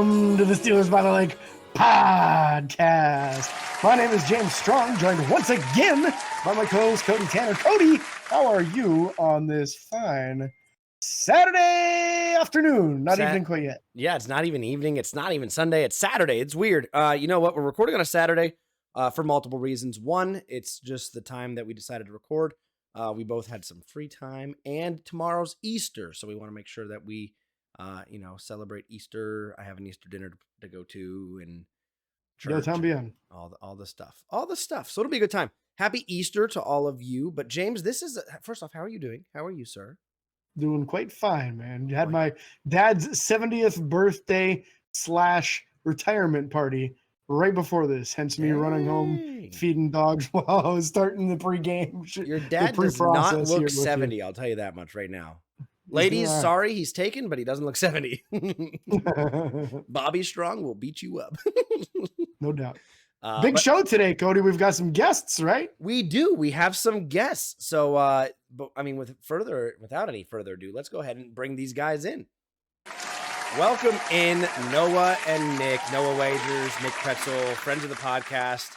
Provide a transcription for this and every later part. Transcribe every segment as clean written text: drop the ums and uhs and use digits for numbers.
Welcome to the Steelers by the Lake podcast. My name is James Strong, joined once again by my co-host Cody Tanner. Cody, how are you on this fine Saturday afternoon? Not evening quite yet. Yeah, it's not even evening. It's not even Sunday. It's Saturday. It's weird. You know what? We're recording on a Saturday for multiple reasons. One, it's just the time that we decided to record. We both had some free time, and tomorrow's Easter, so we want to make sure that we celebrate Easter. I have an Easter dinner to go to, and church, all the stuff. So it'll be a good time. Happy Easter to all of you. But James, first off, how are you doing? How are you, sir? Doing quite fine, man. You had my dad's 70th birthday / retirement party right before this, hence me running home, feeding dogs while I was starting the pregame. Your dad does not look 70, I'll tell you that much right now. Ladies, sorry he's taken, but he doesn't look 70. Bobby Strong will beat you up. No doubt. Big show today, Cody. We've got some guests, right? We do. We have some guests. So, without any further ado, let's go ahead and bring these guys in. Welcome in Noah and Nick. Noah Wagers, Nick Praetzel, friends of the podcast,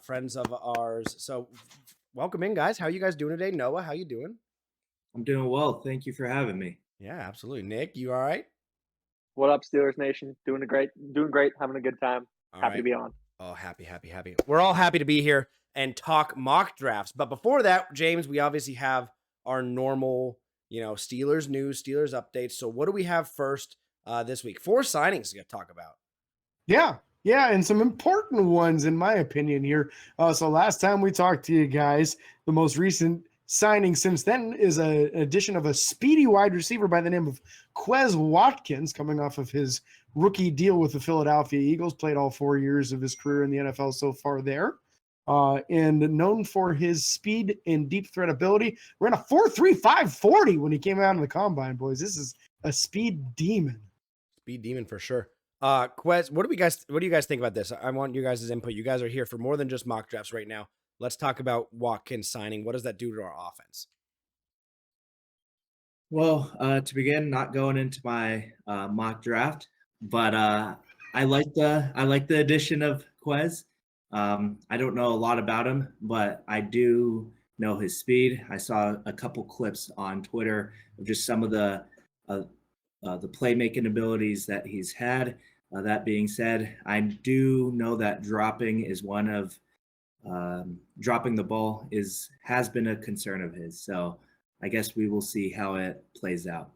friends of ours. So, welcome in, guys. How are you guys doing today? Noah, how you doing? I'm doing well. Thank you for having me. Yeah, absolutely. Nick, you all right? What up, Steelers Nation? Doing great. Having a good time. Happy to be on. Oh, happy. We're all happy to be here and talk mock drafts. But before that, James, we obviously have our normal, Steelers news, Steelers updates. So what do we have first this week? 4 signings to talk about. Yeah, and some important ones in my opinion here. So last time we talked to you guys, the most recent signing since then is an addition of a speedy wide receiver by the name of Quez Watkins, coming off of his rookie deal with the Philadelphia Eagles. Played all 4 years of his career in the NFL so far there, and known for his speed and deep threat ability. Ran a 4.35 40 when he came out in the combine, boys. This is a speed demon. Speed demon for sure. Quez, what do you guys think about this? I want you guys' input. You guys are here for more than just mock drafts right now. Let's talk about Watkins signing. What does that do to our offense? Well, to begin, not going into my mock draft, but I like the addition of Quez. I don't know a lot about him, but I do know his speed. I saw a couple clips on Twitter of just some of the playmaking abilities that he's had. That being said, I do know that dropping the ball has been a concern of his. So I guess we will see how it plays out.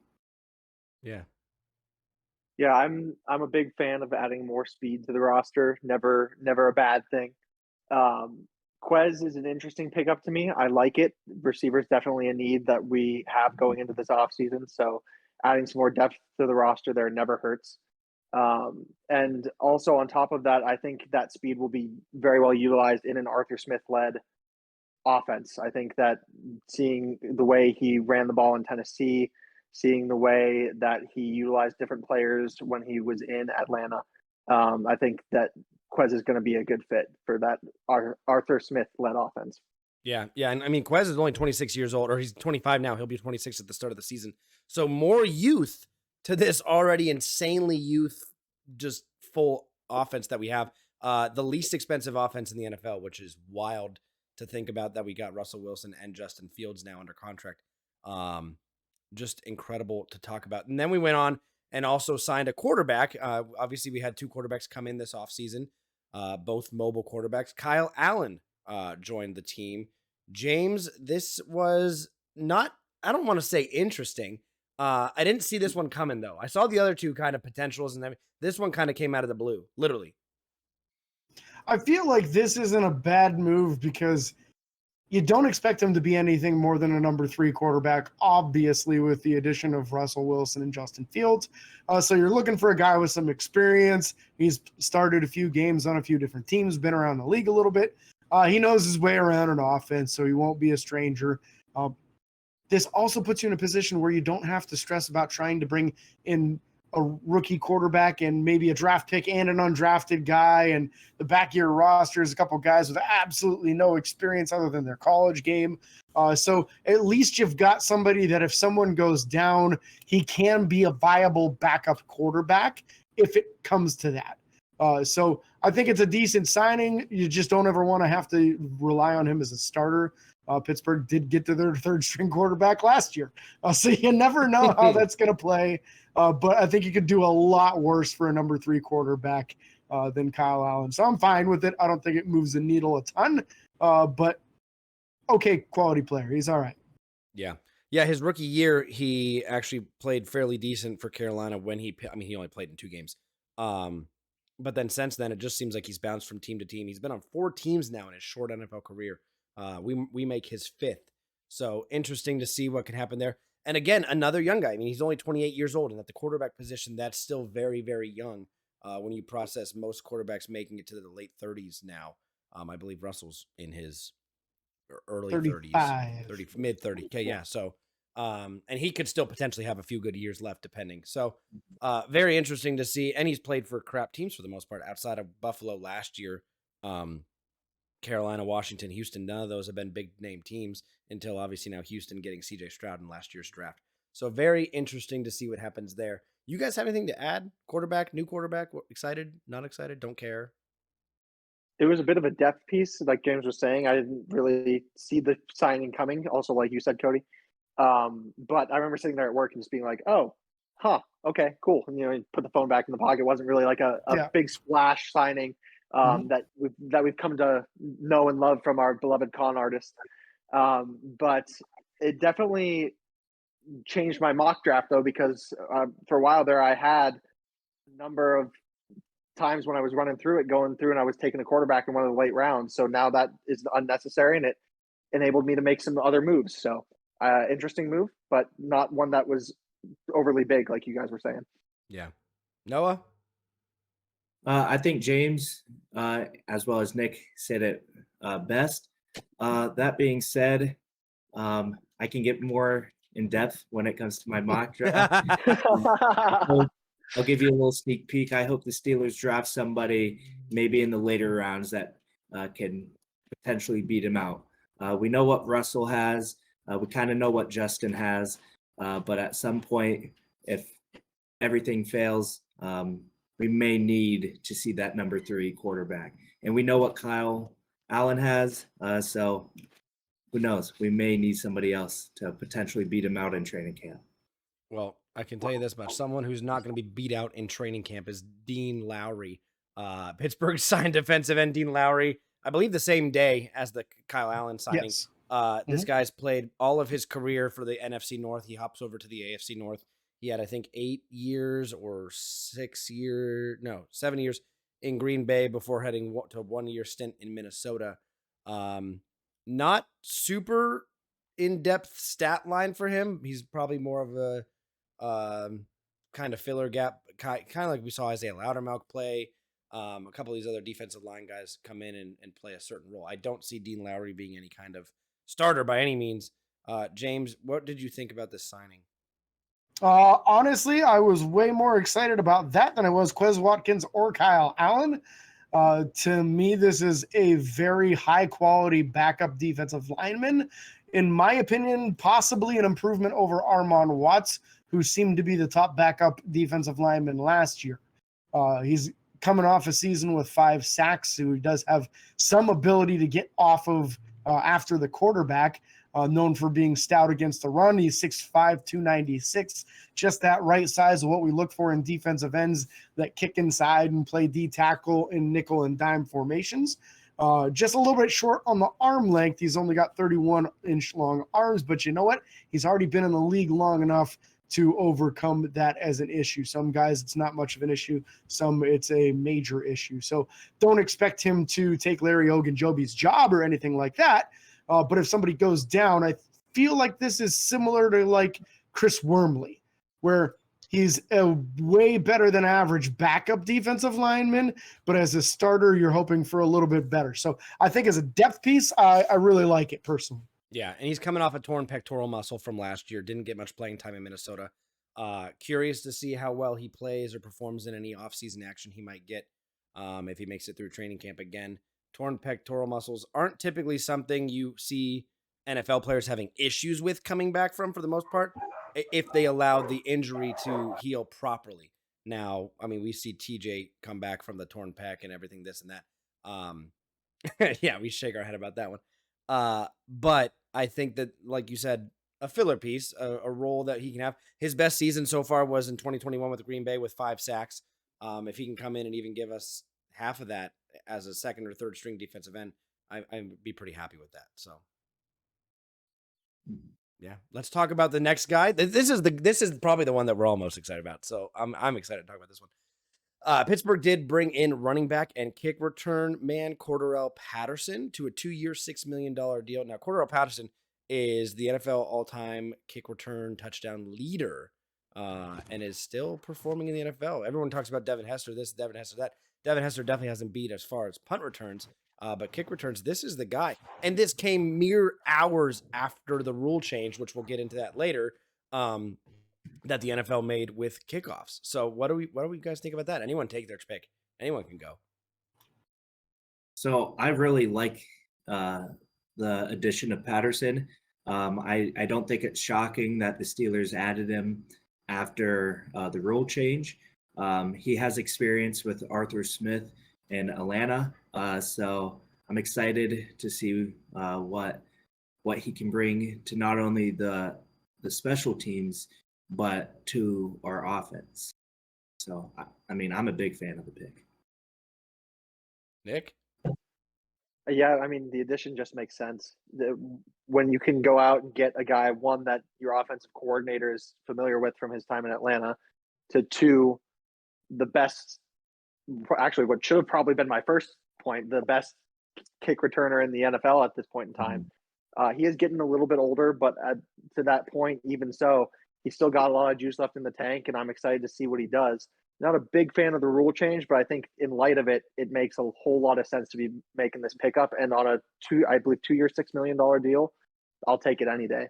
Yeah, I'm a big fan of adding more speed to the roster. Never a bad thing. Quez is an interesting pickup to me. I like it. Receivers definitely a need that we have going into this offseason. So adding some more depth to the roster there never hurts. And also on top of that, I think that speed will be very well utilized in an Arthur Smith-led offense. I think that seeing the way he ran the ball in Tennessee, seeing the way that he utilized different players when he was in Atlanta, I think that Quez is going to be a good fit for that Arthur Smith-led offense. Yeah. And I mean, Quez is only 26 years old, or he's 25 now. He'll be 26 at the start of the season. So more youth to this already insanely just full offense that we have. The least expensive offense in the NFL, which is wild to think about, that we got Russell Wilson and Justin Fields now under contract. Just incredible to talk about. And then we went on and also signed a quarterback. Obviously, we had 2 quarterbacks come in this offseason, both mobile quarterbacks. Kyle Allen joined the team. James, this was not, I don't want to say interesting. I didn't see this one coming, though. I saw the other 2 kind of potentials, and then this one kind of came out of the blue, literally. I feel like this isn't a bad move because you don't expect him to be anything more than a number 3 quarterback, obviously, with the addition of Russell Wilson and Justin Fields. So you're looking for a guy with some experience. He's started a few games on a few different teams, been around the league a little bit. He knows his way around an offense, so he won't be a stranger. This also puts you in a position where you don't have to stress about trying to bring in a rookie quarterback and maybe a draft pick and an undrafted guy, and the back of your roster is a couple guys with absolutely no experience other than their college game. So at least you've got somebody that if someone goes down, he can be a viable backup quarterback if it comes to that. So I think it's a decent signing. You just don't ever want to have to rely on him as a starter. Pittsburgh did get to their third string quarterback last year. So you never know how that's going to play. But I think you could do a lot worse for a number 3 quarterback than Kyle Allen. So I'm fine with it. I don't think it moves the needle a ton. But okay, quality player. He's all right. Yeah. Yeah, his rookie year, he actually played fairly decent for Carolina when he only played in 2 games. But then since then, it just seems like he's bounced from team to team. He's been on 4 teams now in his short NFL career. We make his 5th. So interesting to see what can happen there. And again, another young guy. I mean, he's only 28 years old, and at the quarterback position, that's still very, very young. When you process most quarterbacks making it to the late 30s now. I believe Russell's in his early 30s, mid 30. Okay, yeah. So, and he could still potentially have a few good years left, depending. So, very interesting to see. And he's played for crap teams for the most part, outside of Buffalo last year. Carolina, Washington, Houston, none of those have been big name teams until obviously now Houston getting CJ Stroud in last year's draft. So very interesting to see what happens there. You guys have anything to add? Quarterback, new quarterback, excited, not excited, don't care? It was a bit of a depth piece, like James was saying. I didn't really see the signing coming. Also, like you said, Cody. But I remember sitting there at work and just being like, "Oh, okay, cool." And you put the phone back in the pocket. It wasn't really like a big splash signing that we've come to know and love from our beloved con artist. But it definitely changed my mock draft though, because for a while there, I had a number of times when I was going through and I was taking a quarterback in one of the late rounds. So now that is unnecessary, and it enabled me to make some other moves. So interesting move, but not one that was overly big, like you guys were saying. Yeah. Noah? I think James, as well as Nick, said it best. That being said, I can get more in depth when it comes to my mock draft. I'll give you a little sneak peek. I hope the Steelers draft somebody maybe in the later rounds that can potentially beat him out. We know what Russell has. We kind of know what Justin has. But at some point, if everything fails, we may need to see that number 3 quarterback. And we know what Kyle Allen has. So who knows? We may need somebody else to potentially beat him out in training camp. Well, I can tell you this much. Someone who's not going to be beat out in training camp is Dean Lowry. Pittsburgh signed defensive end Dean Lowry, I believe the same day as the Kyle Allen signing. Yes. This guy's played all of his career for the NFC North. He hops over to the AFC North. He had, I think, 7 years in Green Bay before heading to a 1-year stint in Minnesota. Not super in-depth stat line for him. He's probably more of a kind of filler gap, kind of like we saw Isaiah Loudermilk play. A couple of these other defensive line guys come in and play a certain role. I don't see Dean Lowry being any kind of starter by any means. James, what did you think about this signing? Honestly, I was way more excited about that than I was Quez Watkins or Kyle Allen. To me, this is a very high-quality backup defensive lineman. In my opinion, possibly an improvement over Armon Watts, who seemed to be the top backup defensive lineman last year. He's coming off a season with 5 sacks, so he does have some ability to get off of after the quarterback, known for being stout against the run. He's 6'5", 296, just that right size of what we look for in defensive ends that kick inside and play D-tackle in nickel and dime formations. Just a little bit short on the arm length. He's only got 31-inch long arms, but you know what? He's already been in the league long enough to overcome that as an issue. Some guys, it's not much of an issue. Some, it's a major issue. So don't expect him to take Larry Ogunjobi's job or anything like that. But if somebody goes down, I feel like this is similar to like Chris Wormley, where he's a way better than average backup defensive lineman, but as a starter, you're hoping for a little bit better. So I think as a depth piece, I really like it personally. Yeah, and he's coming off a torn pectoral muscle from last year. Didn't get much playing time in Minnesota. Curious to see how well he plays or performs in any offseason action he might get if he makes it through training camp again. Torn pectoral muscles aren't typically something you see NFL players having issues with coming back from for the most part, if they allow the injury to heal properly. Now, I mean, we see TJ come back from the torn pec and everything, this and that. Yeah, we shake our head about that one. But I think that, like you said, a filler piece, a role that he can have. His best season so far was in 2021 with Green Bay with 5 sacks. If he can come in and even give us half of that as a second or third string defensive end, I'd be pretty happy with that. So, yeah, let's talk about the next guy. This is probably the one that we're all most excited about. So I'm excited to talk about this one. Pittsburgh did bring in running back and kick return man Cordarrelle Patterson to a 2-year, $6 million deal. Now, Cordarrelle Patterson is the NFL all-time kick return touchdown leader and is still performing in the NFL. Everyone talks about Devin Hester this, Devin Hester that. Devin Hester definitely hasn't beat as far as punt returns, but kick returns, this is the guy. And this came mere hours after the rule change, which we'll get into that later. That the NFL made with kickoffs. So what do you guys think about that? Anyone take their pick. Anyone can go. So I really like the addition of Patterson. I don't think it's shocking that the Steelers added him after the rule change. He has experience with Arthur Smith in Atlanta, so I'm excited to see what he can bring to not only the special teams, but to our offense. So, I mean, I'm a big fan of the pick. Nick? Yeah, I mean, the addition just makes sense. When you can go out and get a guy, one, that your offensive coordinator is familiar with from his time in Atlanta, to two, the best, actually what should have probably been my first point, the best kick returner in the NFL at this point in time. He is getting a little bit older, but to that point, even so, he's still got a lot of juice left in the tank, and I'm excited to see what he does. Not a big fan of the rule change, but I think in light of it, it makes a whole lot of sense to be making this pickup. And on a 2-year, $6 million deal, I'll take it any day.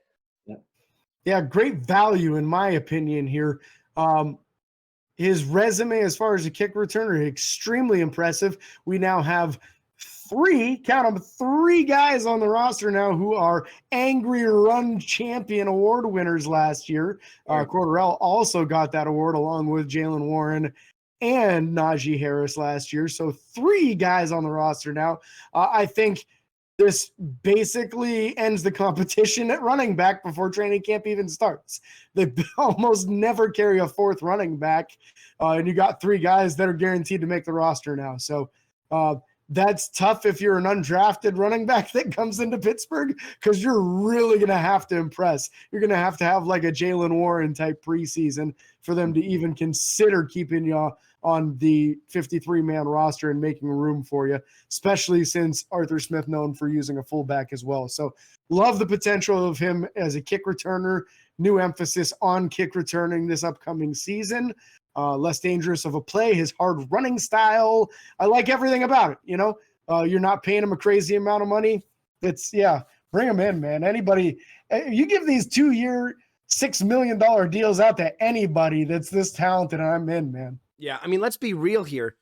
Yeah, great value in my opinion here. His resume as far as a kick returner, extremely impressive. We now have three guys on the roster now who are Angry Run Champion Award winners last year. Cordarrelle also got that award along with Jalen Warren and Najee Harris last year. So 3 guys on the roster now. I think this basically ends the competition at running back before training camp even starts. They almost never carry a 4th running back, and you got 3 guys that are guaranteed to make the roster now. So that's tough if you're an undrafted running back that comes into Pittsburgh, because you're really going to have to impress. You're going to have like a Jalen Warren type preseason for them to even consider keeping you on the 53-man roster and making room for you, especially since Arthur Smith known for using a fullback as well. So love the potential of him as a kick returner. New emphasis on kick returning this upcoming season. Less dangerous of a play, his hard running style. I like everything about it. You're not paying him a crazy amount of money. Bring him in, man. Anybody, you give these 2-year, $6 million deals out to anybody that's this talented, and I'm in, man. Yeah, I mean, let's be real here.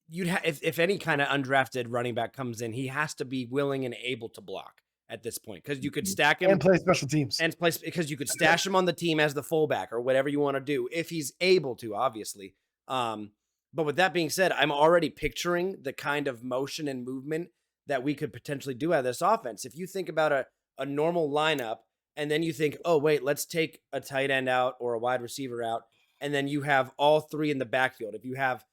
You'd if any kind of undrafted running back comes in, he has to be willing and able to block at this point, because you could stack him and play special teams because you could stash him on the team as the fullback or whatever you want to do if he's able to, obviously. But with that being said, I'm already picturing the kind of motion and movement that we could potentially do out of this offense. If you think about a normal lineup, and then you think, oh wait, let's take a tight end out or a wide receiver out, and then you have all 3 in the backfield. If you have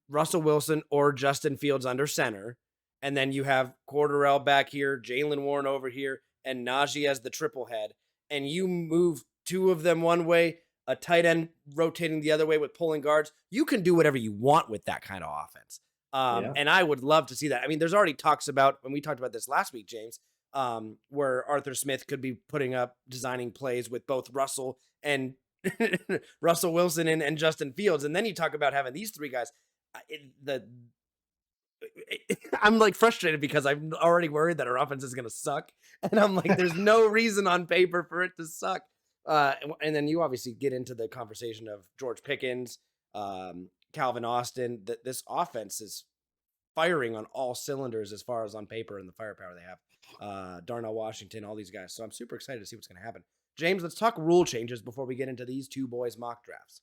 Russell Wilson or Justin Fields under center, and then you have Cordarrelle back here, Jalen Warren over here, and Najee as the triple head, and you move 2 of them one way, a tight end rotating the other way with pulling guards, you can do whatever you want with that kind of offense. And I would love to see that. I mean, there's already talks about, when we talked about this last week, James, where Arthur Smith could be designing plays with both Russell and Russell Wilson and Justin Fields. And then you talk about having these 3 guys. I'm like frustrated because I'm already worried that our offense is going to suck. And I'm like, there's no reason on paper for it to suck. And then you obviously get into the conversation of George Pickens, Calvin Austin. This offense is firing on all cylinders as far as on paper and the firepower they have. Darnell Washington, all these guys. So I'm super excited to see what's going to happen. James, let's talk rule changes before we get into these 2 boys' mock drafts.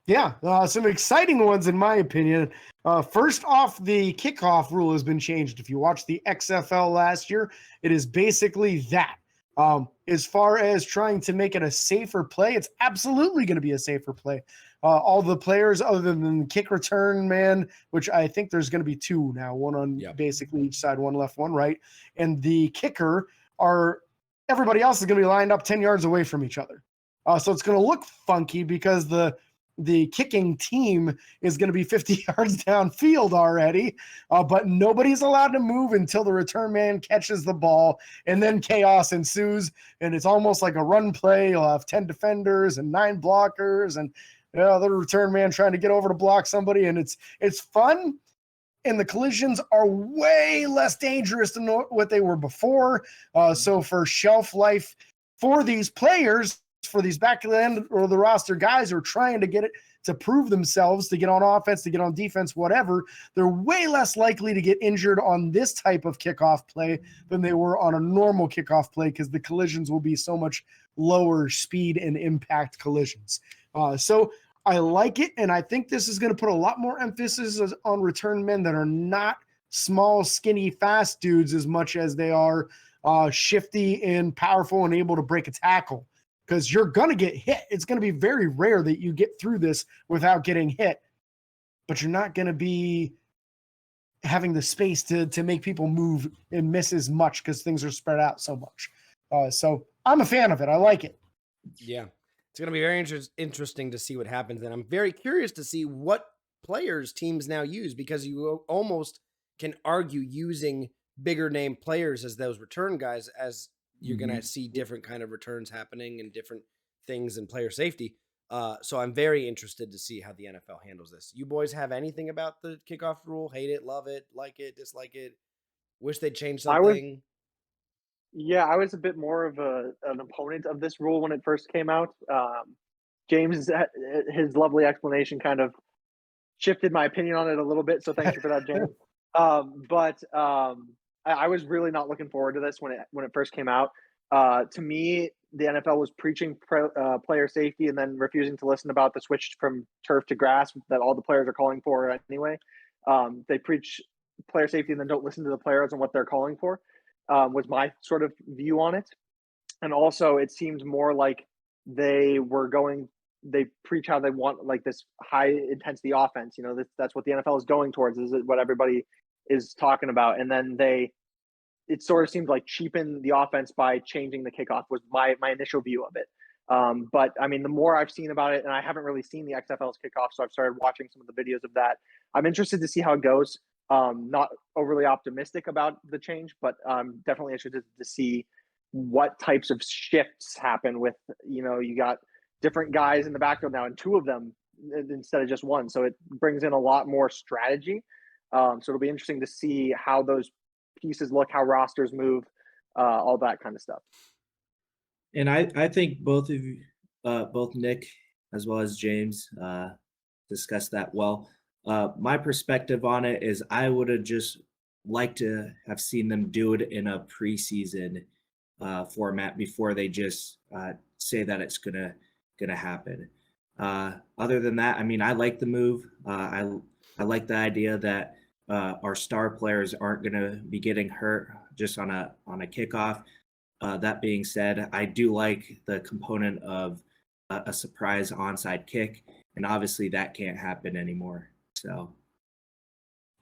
Yeah, some exciting ones in my opinion. First off, the kickoff rule has been changed. If you watched the XFL last year, it is basically that. As far as trying to make it a safer play, it's absolutely going to be a safer play. All the players other than the kick return man, which I think there's going to be two now, one on basically each side, one left, one right, and the kicker everybody else is going to be lined up 10 yards away from each other. So it's going to look funky because the kicking team is going to be 50 yards downfield already, but nobody's allowed to move until the return man catches the ball, and then chaos ensues, and it's almost like a run play. You'll have 10 defenders and 9 blockers, and the return man trying to get over to block somebody, and it's fun, and the collisions are way less dangerous than what they were before. So for shelf life for these players, for these back to the end or the roster guys who are trying to get it to prove themselves, to get on offense, to get on defense, whatever, they're way less likely to get injured on this type of kickoff play than they were on a normal kickoff play because the collisions will be so much lower speed and impact collisions. So I like it, and I think this is going to put a lot more emphasis on return men that are not small, skinny, fast dudes as much as they are shifty and powerful and able to break a tackle. Because you're going to get hit. It's going to be very rare that you get through this without getting hit. But you're not going to be having the space to make people move and miss as much because things are spread out so much. So I'm a fan of it. I like it. Yeah. It's going to be very interesting to see what happens. And I'm very curious to see what players teams now use, because you almost can argue using bigger name players as those return guys, as you're going to see different kind of returns happening and different things in player safety. So I'm very interested to see how the NFL handles this. You boys have anything about the kickoff rule? Hate it, love it, like it, dislike it? Wish they'd change something? I was a bit more of an opponent of this rule when it first came out. James, his lovely explanation kind of shifted my opinion on it a little bit. So thank you for that, James. I was really not looking forward to this when it first came out. To me, the NFL was preaching player safety and then refusing to listen about the switch from turf to grass that all the players are calling for anyway. They preach player safety and then don't listen to the players and what they're calling for, was my sort of view on it. And also it seemed more like they preach how they want like this high intensity offense. That's what the NFL is going towards, is what everybody is talking about. And then it sort of seemed like cheapen the offense by changing the kickoff, was my initial view of it. But I mean, the more I've seen about it, and I haven't really seen the XFL's kickoff, so I've started watching some of the videos of that. I'm interested to see how it goes. Not overly optimistic about the change, but definitely interested to see what types of shifts happen with, you got different guys in the backfield now, and 2 of them instead of just 1. So it brings in a lot more strategy. So it'll be interesting to see how those pieces look, how rosters move, all that kind of stuff. And I think both of you, both Nick as well as James, discussed that well. My perspective on it is I would have just liked to have seen them do it in a preseason format before they just say that it's gonna happen. Other than that, I mean, I like the move. I like the idea that our star players aren't going to be getting hurt just on a kickoff. That being said, I do like the component of a surprise onside kick, and obviously that can't happen anymore. So,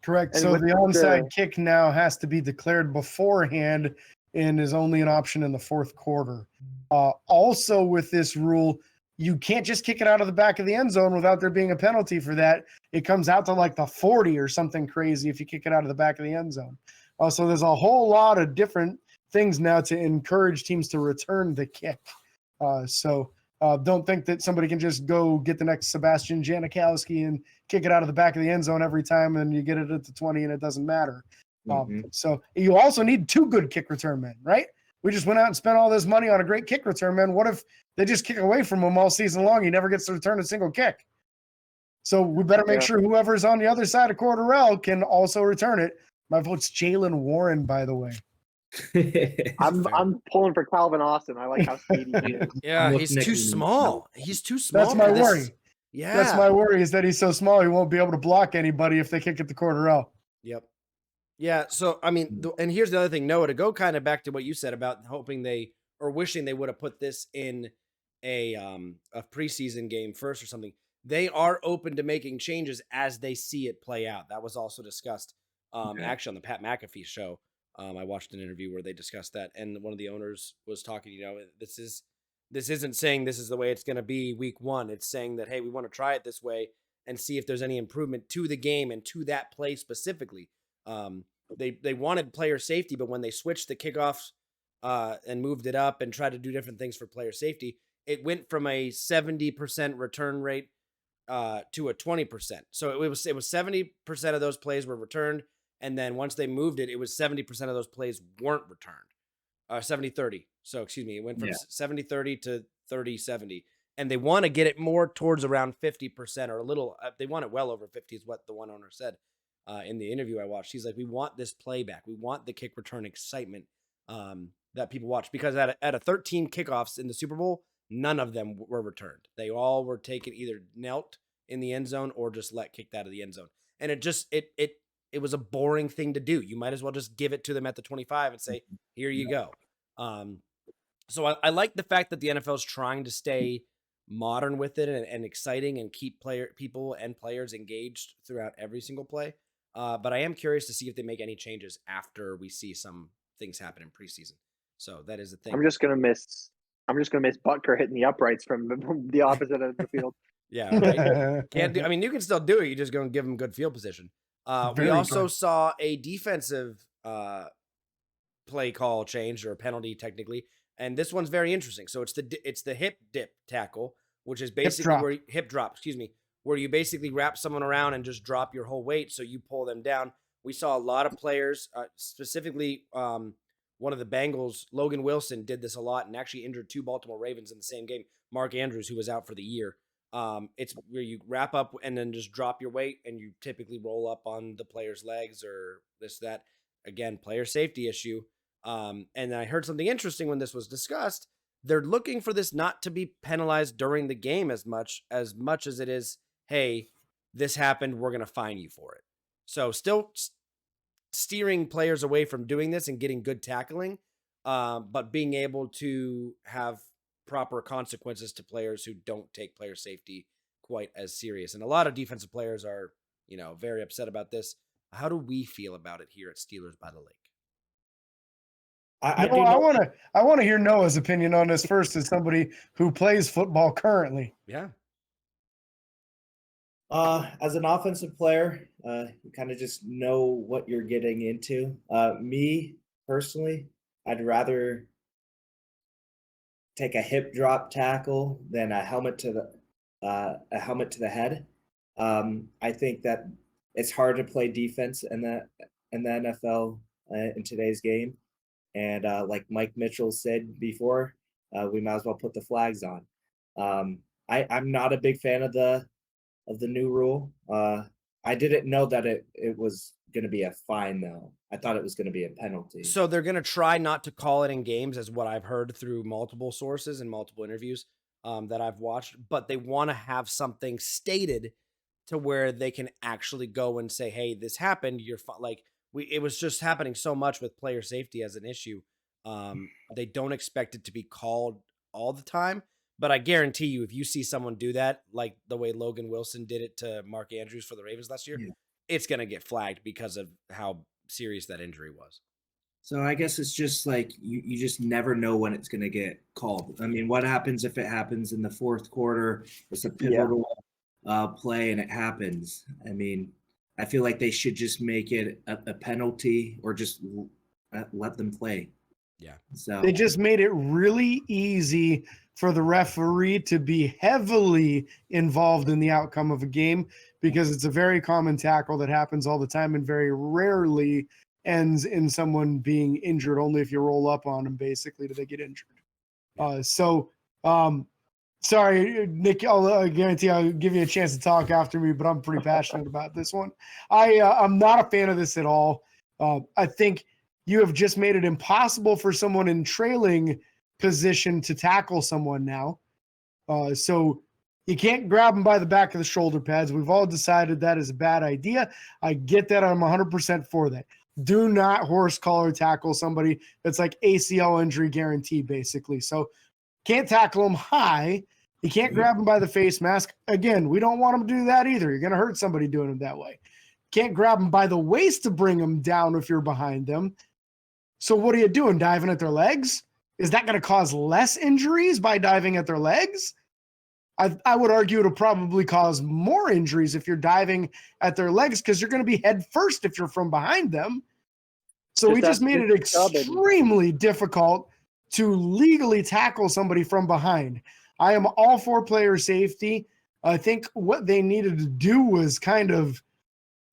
correct. And so the onside kick now has to be declared beforehand and is only an option in the 4th quarter. Also, with this rule, you can't just kick it out of the back of the end zone without there being a penalty for that. It comes out to like the 40 or something crazy if you kick it out of the back of the end zone. So there's a whole lot of different things now to encourage teams to return the kick. So don't think that somebody can just go get the next Sebastian Janikowski and kick it out of the back of the end zone every time and you get it at the 20 and it doesn't matter. So you also need 2 good kick return men, right? We just went out and spent all this money on a great kick return man. What if they just kick away from him all season long? He never gets to return a single kick. So we better make sure whoever's on the other side of Cordarrelle can also return it. My vote's Jalen Warren, by the way. I'm pulling for Calvin Austin. I like how speedy he is. Yeah, he's too small. He's too small. That's my worry. Yeah. That's my worry, is that he's so small he won't be able to block anybody if they kick at the corner L. Yep. Yeah. So, I mean, and here's the other thing, Noah, to go kind of back to what you said about hoping or wishing they would have put this in a preseason game first or something. They are open to making changes as they see it play out. That was also discussed actually on the Pat McAfee show. I watched an interview where they discussed that, and one of the owners was talking, this isn't saying this is the way it's going to be week one. It's saying that, hey, we want to try it this way and see if there's any improvement to the game and to that play specifically. They wanted player safety, but when they switched the kickoffs and moved it up and tried to do different things for player safety, it went from a 70% return rate to a 20%. So it was 70% of those plays were returned, and then once they moved it, it was 70% of those plays weren't returned. 70-30. So excuse me, it went from 70-30 to 30-70. And they want to get it more towards around 50% or a little. They want it well over 50 is what the one owner said in the interview I watched. He's like, we want this playback. We want the kick return excitement that people watch, because at a 13 kickoffs in the Super Bowl, none of them were returned. They all were taken, either knelt in the end zone or just kicked out of the end zone. And it was a boring thing to do. You might as well just give it to them at the 25 and say, here you go. So I like the fact that the NFL is trying to stay modern with it and exciting and keep people and players engaged throughout every single play. But I am curious to see if they make any changes after we see some things happen in preseason. So that is the thing. I'm just gonna miss Butker hitting the uprights from the opposite end of the field. Yeah, right. Can't do. I mean, you can still do it. You're just going to give them good field position. We also saw a defensive play call change, or a penalty technically, and this one's very interesting. So it's the hip dip tackle, which is basically hip drop, excuse me, where you basically wrap someone around and just drop your whole weight, so you pull them down. We saw a lot of players, specifically one of the Bengals, Logan Wilson, did this a lot and actually injured 2 Baltimore Ravens in the same game. Mark Andrews, who was out for the year. It's where you wrap up and then just drop your weight, and you typically roll up on the player's legs or this, that. Again, player safety issue. And I heard something interesting when this was discussed. They're looking for this not to be penalized during the game as much as it is, hey, this happened, we're going to fine you for it. So still steering players away from doing this and getting good tackling, but being able to have proper consequences to players who don't take player safety quite as serious. And a lot of defensive players are, very upset about this. How do we feel about it here at Steelers by the Lake? I want to hear Noah's opinion on this first, as somebody who plays football currently. Yeah. As an offensive player, you kind of just know what you're getting into. Me personally, I'd rather take a hip drop tackle than a helmet to the head. I think that it's hard to play defense in the NFL in today's game, and like Mike Mitchell said before, we might as well put the flags on. I'm not a big fan of the new rule. I didn't know that it was going to be a fine, though. I thought it was going to be a penalty. So they're going to try not to call it in games, as what I've heard through multiple sources and multiple interviews that I've watched, but they want to have something stated to where they can actually go and say, hey, this happened. You're it was just happening so much with player safety as an issue. They don't expect it to be called all the time. But I guarantee you, if you see someone do that, like the way Logan Wilson did it to Mark Andrews for the Ravens last year, it's going to get flagged because of how serious that injury was. So I guess it's just like you just never know when it's going to get called. I mean, what happens if it happens in the fourth quarter? It's a pivotal play and it happens. I mean, I feel like they should just make it a penalty or just let them play. Yeah. So they just made it really easy for the referee to be heavily involved in the outcome of a game, because it's a very common tackle that happens all the time and very rarely ends in someone being injured, only if you roll up on them, basically, do they get injured. Sorry, Nick, I guarantee I'll give you a chance to talk after me, but I'm pretty passionate about this one. I'm not a fan of this at all. I think you have just made it impossible for someone in trailing position to tackle someone now. So You can't grab them by the back of the shoulder pads. We've all decided that is a bad idea. I get that. I'm 100% for that. Do not horse collar tackle somebody that's like ACL injury guarantee, basically. So can't tackle them high. You can't grab them by the face mask. Again, we don't want them to do that either. You're going to hurt somebody doing it that way. Can't grab them by the waist to bring them down if you're behind them. So what are you doing? Diving at their legs? Is that going to cause less injuries by diving at their legs? I would argue it'll probably cause more injuries if you're diving at their legs because you're going to be head first if you're from behind them. So we just made it extremely difficult to legally tackle somebody from behind. I am all for player safety. I think what they needed to do was kind of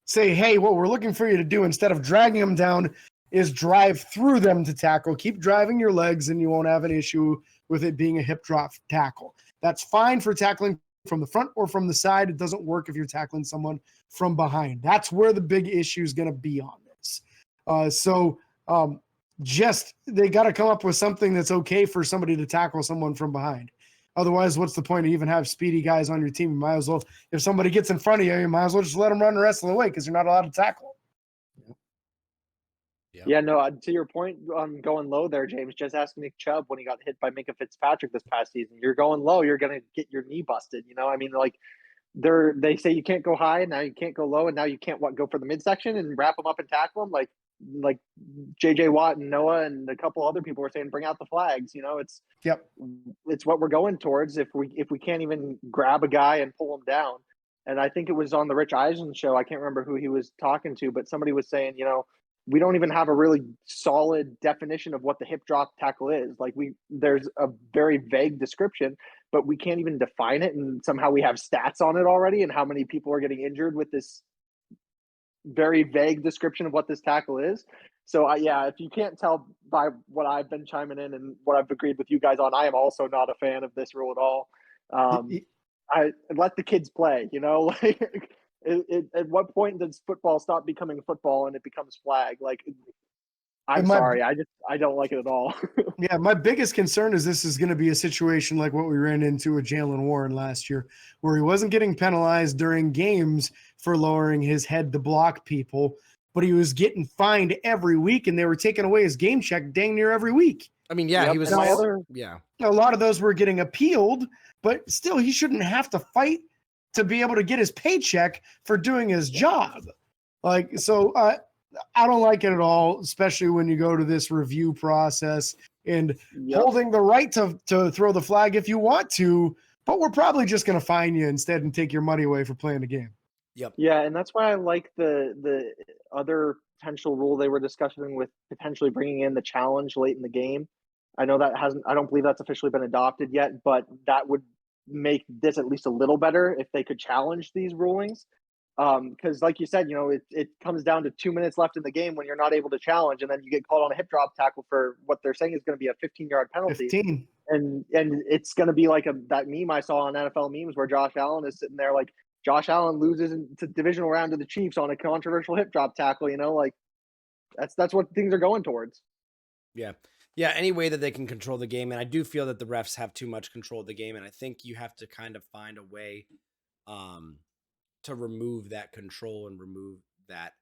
say, hey, what we're looking for you to do instead of dragging them down is drive through them to tackle. Keep driving your legs and you won't have an issue with it being a hip drop tackle. That's fine for tackling from the front or from the side. It doesn't work if you're tackling someone from behind. That's where the big issue is going to be on this. Just they got to come up with something that's okay for somebody to tackle someone from behind. Otherwise, what's the point of even have speedy guys on your team? You might as well, if somebody gets in front of you, you might as well just let them run the rest of the way because you're not allowed to tackle. Yeah, no, to your point on going low there, James, just ask Nick Chubb when he got hit by Minka Fitzpatrick this past season. You're going low, you're going to get your knee busted. You know, I mean, like they say you can't go high, now you can't go low, and now you can't go for the midsection and wrap them up and tackle them. Like JJ Watt and Noah and a couple other people were saying, bring out the flags. You know, it's what we're going towards if we can't even grab a guy and pull him down. And I think it was on the Rich Eisen show. I can't remember who he was talking to, but somebody was saying, you know, we don't even have a really solid definition of what the hip drop tackle is. Like there's a very vague description, but we can't even define it. And somehow we have stats on it already and how many people are getting injured with this very vague description of what this tackle is. So if you can't tell by what I've been chiming in and what I've agreed with you guys on, I am also not a fan of this rule at all. I let the kids play, you know, like at what point does football stop becoming football and it becomes flag? Like, I'm sorry, I don't like it at all. Yeah, my biggest concern is this is going to be a situation like what we ran into with Jalen Warren last year, where he wasn't getting penalized during games for lowering his head to block people, but he was getting fined every week, and they were taking away his game check dang near every week. I mean, yeah, he was. A lot of those were getting appealed, but still, he shouldn't have to fight to be able to get his paycheck for doing his job. Like, so I don't like it at all, especially when you go to this review process and holding the right to throw the flag if you want to, but we're probably just going to fine you instead and take your money away for playing the game. Yep. Yeah, and that's why I like the other potential rule they were discussing with potentially bringing in the challenge late in the game. I know that I don't believe that's officially been adopted yet, but that would make this at least a little better if they could challenge these rulings. Because like you said, you know, it comes down to 2 minutes left in the game when you're not able to challenge, and then you get called on a hip drop tackle for what they're saying is going to be a 15-yard penalty. 15. And it's going to be like that meme I saw on NFL memes where Josh Allen is sitting there like Josh Allen loses into divisional round to the Chiefs on a controversial hip drop tackle. You know, like that's what things are going towards. Yeah. Yeah, any way that they can control the game. And I do feel that the refs have too much control of the game. And I think you have to kind of find a way to remove that control and remove that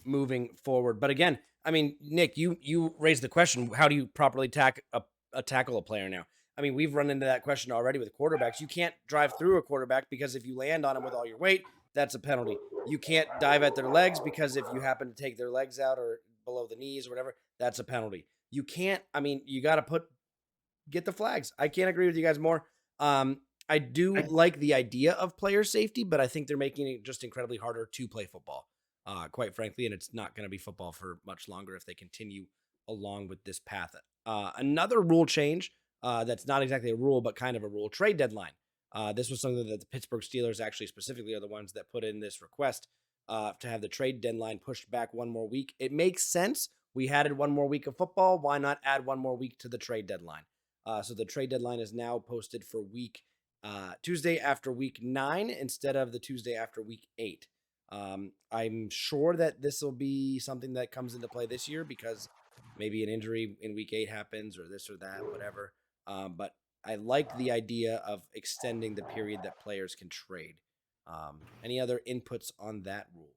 moving forward. But again, I mean, Nick, you raised the question, how do you properly tackle a player now? I mean, we've run into that question already with quarterbacks. You can't drive through a quarterback because if you land on him with all your weight, that's a penalty. You can't dive at their legs because if you happen to take their legs out or below the knees or whatever, that's a penalty. You can't, I mean, you got to get the flags. I can't agree with you guys more. I do like the idea of player safety, but I think they're making it just incredibly harder to play football, quite frankly, and it's not going to be football for much longer if they continue along with this path. Another rule change that's not exactly a rule, but kind of a rule, trade deadline. This was something that the Pittsburgh Steelers actually specifically are the ones that put in this request to have the trade deadline pushed back one more week. It makes sense. We added one more week of football. Why not add one more week to the trade deadline? So the trade deadline is now posted for Tuesday after week 9 instead of the Tuesday after week 8. I'm sure that this will be something that comes into play this year because maybe an injury in week 8 happens or this or that, whatever. But I like the idea of extending the period that players can trade. Any other inputs on that rule?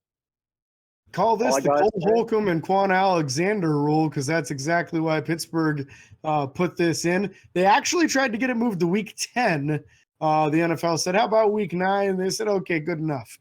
Call this I the gotta Cole say- Holcomb and Quan Alexander rule because that's exactly why Pittsburgh put this in. They actually tried to get it moved to week 10. The NFL said, how about week 9? And they said, okay, good enough.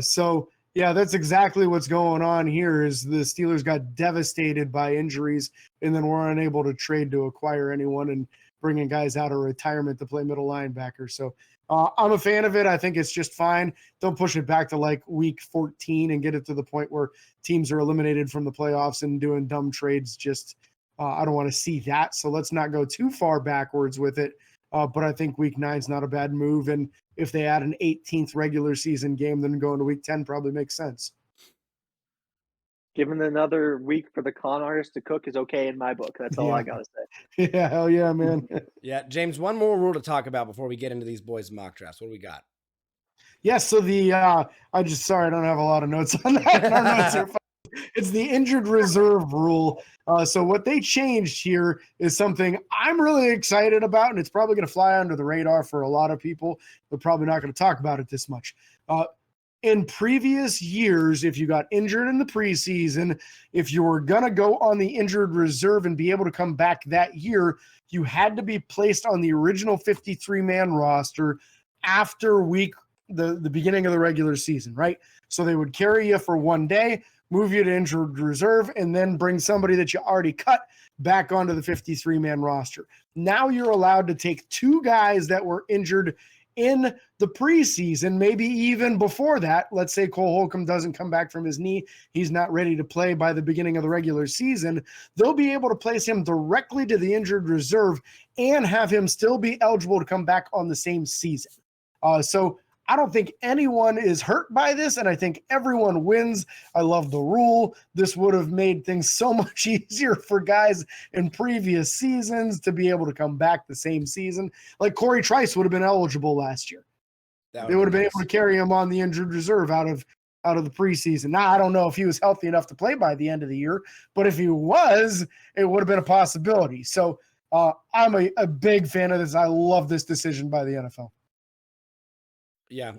So, yeah, that's exactly what's going on here is the Steelers got devastated by injuries and then were unable to trade to acquire anyone and bringing guys out of retirement to play middle linebacker. So I'm a fan of it. I think it's just fine. Don't push it back to like week 14 and get it to the point where teams are eliminated from the playoffs and doing dumb trades. Just I don't want to see that. So let's not go too far backwards with it. But I think week 9 is not a bad move. And if they add an 18th regular season game, then going to week 10 probably makes sense. Given another week for the con artist to cook is okay in my book. That's all I gotta say. Yeah, hell yeah, man. Yeah, James, one more rule to talk about before we get into these boys' mock drafts. What do we got? Yes, so the I don't have a lot of notes on that. In our notes here. It's the injured reserve rule. So what they changed here is something I'm really excited about, and it's probably going to fly under the radar for a lot of people. They're probably not going to talk about it this much. In previous years, if you got injured in the preseason, if you were going to go on the injured reserve and be able to come back that year, you had to be placed on the original 53-man roster after the beginning of the regular season, right? So they would carry you for one day, move you to injured reserve, and then bring somebody that you already cut back onto the 53-man roster. Now you're allowed to take 2 guys that were injured in the preseason, maybe even before that. Let's say Cole Holcomb doesn't come back from his knee. He's not ready to play by the beginning of the regular season. They'll be able to place him directly to the injured reserve and have him still be eligible to come back on the same season. So I don't think anyone is hurt by this, and I think everyone wins. I love the rule. This would have made things so much easier for guys in previous seasons to be able to come back the same season. Like Corey Trice would have been eligible last year. They would have been able to carry him on the injured reserve out of the preseason. Now, I don't know if he was healthy enough to play by the end of the year, but if he was, it would have been a possibility. So I'm a big fan of this. I love this decision by the NFL. Yeah.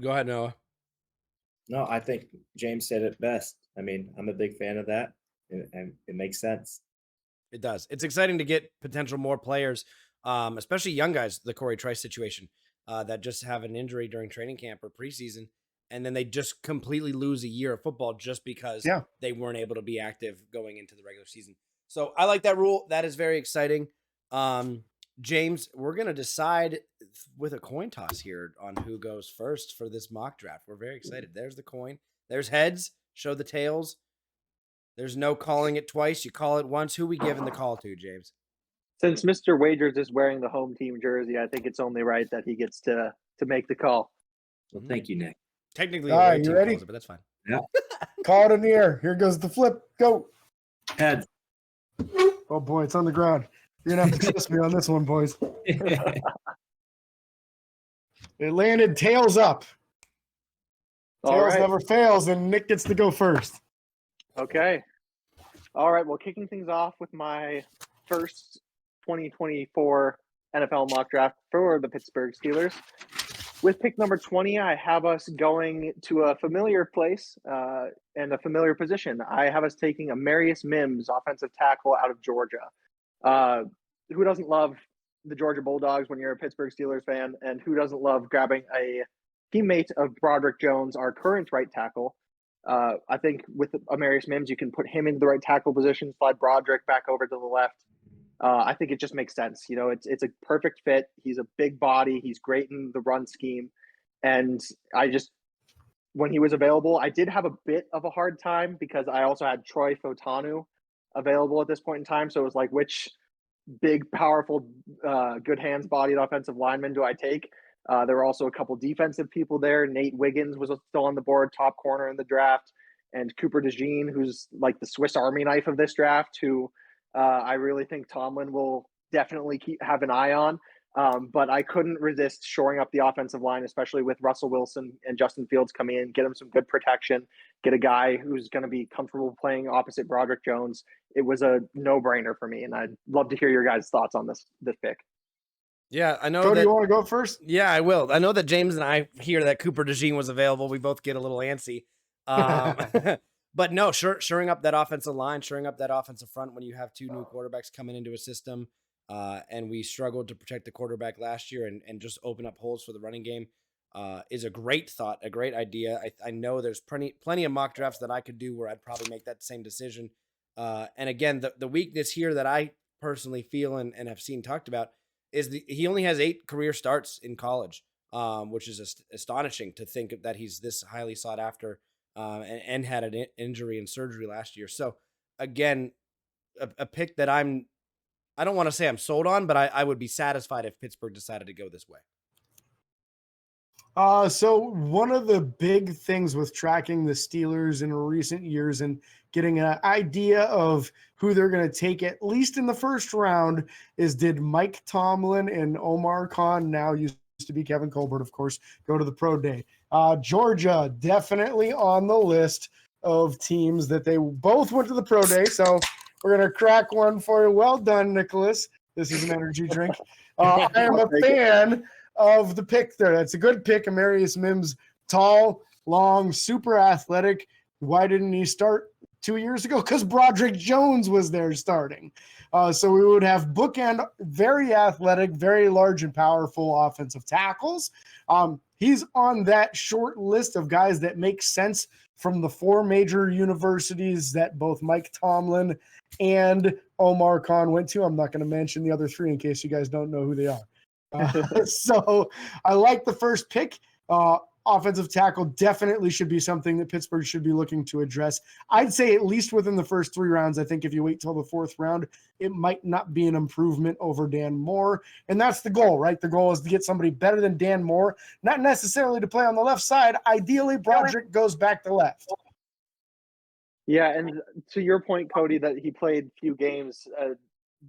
Go ahead, Noah. No, I think James said it best. I mean, I'm a big fan of that, and it makes sense. It does. It's exciting to get potential more players, especially young guys, the Corey Trice situation, that just have an injury during training camp or preseason, and then they just completely lose a year of football just because they weren't able to be active going into the regular season. So I like that rule. That is very exciting. James, we're going to decide with a coin toss here on who goes first for this mock draft. We're very excited. There's the coin. There's heads. Show the tails. There's no calling it twice. You call it once. Who we giving the call to, James? Since Mr. Wagers is wearing the home team jersey, I think it's only right that he gets to make the call. Well, thank you, Nick. Technically, all right, you you ready? It, but that's fine. Yeah. Call it in the air. Here goes the flip. Go. Heads. Oh, boy, it's on the ground. You're going to have to trust me on this one, boys. It landed tails up. Tails never fails, and Nick gets to go first. Okay. All right. Well, kicking things off with my first 2024 NFL mock draft for the Pittsburgh Steelers. With pick number 20, I have us going to a familiar place and a familiar position. I have us taking Amarius Mims, offensive tackle out of Georgia. Who doesn't love the Georgia Bulldogs when you're a Pittsburgh Steelers fan? And who doesn't love grabbing a teammate of Broderick Jones, our current right tackle? I think with Amarius Mims, you can put him into the right tackle position, slide Broderick back over to the left. I think it just makes sense. You know, it's a perfect fit. He's a big body. He's great in the run scheme. And when he was available, I did have a bit of a hard time because I also had Troy Fotanu available at this point in time. So it was like, which big, powerful, good hands bodied offensive lineman do I take? There were also a couple defensive people there. Nate Wiggins was still on the board, top corner in the draft. And Cooper DeJean, who's like the Swiss Army knife of this draft, who I really think Tomlin will definitely have an eye on. But I couldn't resist shoring up the offensive line, especially with Russell Wilson and Justin Fields coming in, get him some good protection, get a guy who's going to be comfortable playing opposite Broderick Jones. It was a no-brainer for me, and I'd love to hear your guys' thoughts on this pick. Yeah, I know Cody, that. you want to go first? Yeah, I will. I know that James and I hear that Cooper DeJean was available. We both get a little antsy. But no, shoring up that offensive line, shoring up that offensive front when you have two new quarterbacks coming into a system, and we struggled to protect the quarterback last year and just open up holes for the running game, is a great thought, a great idea. I know there's plenty of mock drafts that I could do where I'd probably make that same decision. And again, the weakness here that I personally feel and have seen talked about is he only has 8 career starts in college, which is astonishing to think that he's this highly sought after, and had an injury and surgery last year. So again, a pick that I don't want to say I'm sold on, but I would be satisfied if Pittsburgh decided to go this way. So one of the big things with tracking the Steelers in recent years and getting an idea of who they're going to take, at least in the first round, is did Mike Tomlin and Omar Khan, now used to be Kevin Colbert, of course, go to the pro day? Georgia, definitely on the list of teams that they both went to the pro day. So we're going to crack one for you. Well done, Nicholas. This is an energy drink. I am a fan of the pick there. That's a good pick. Amarius Mims, tall, long, super athletic. Why didn't he start 2 years ago? Because Broderick Jones was there starting. So we would have bookend, very athletic, very large and powerful offensive tackles. He's on that short list of guys that make sense from the 4 major universities that both Mike Tomlin and Omar Khan went to. I'm not going to mention the other 3 in case you guys don't know who they are. So I like the first pick. Offensive tackle definitely should be something that Pittsburgh should be looking to address. I'd say at least within the first 3 rounds. I think if you wait till the 4th round, it might not be an improvement over Dan Moore. And that's the goal, right? The goal is to get somebody better than Dan Moore, not necessarily to play on the left side. Ideally, Broderick goes back to left. Yeah, and to your point, Cody, that he played few games,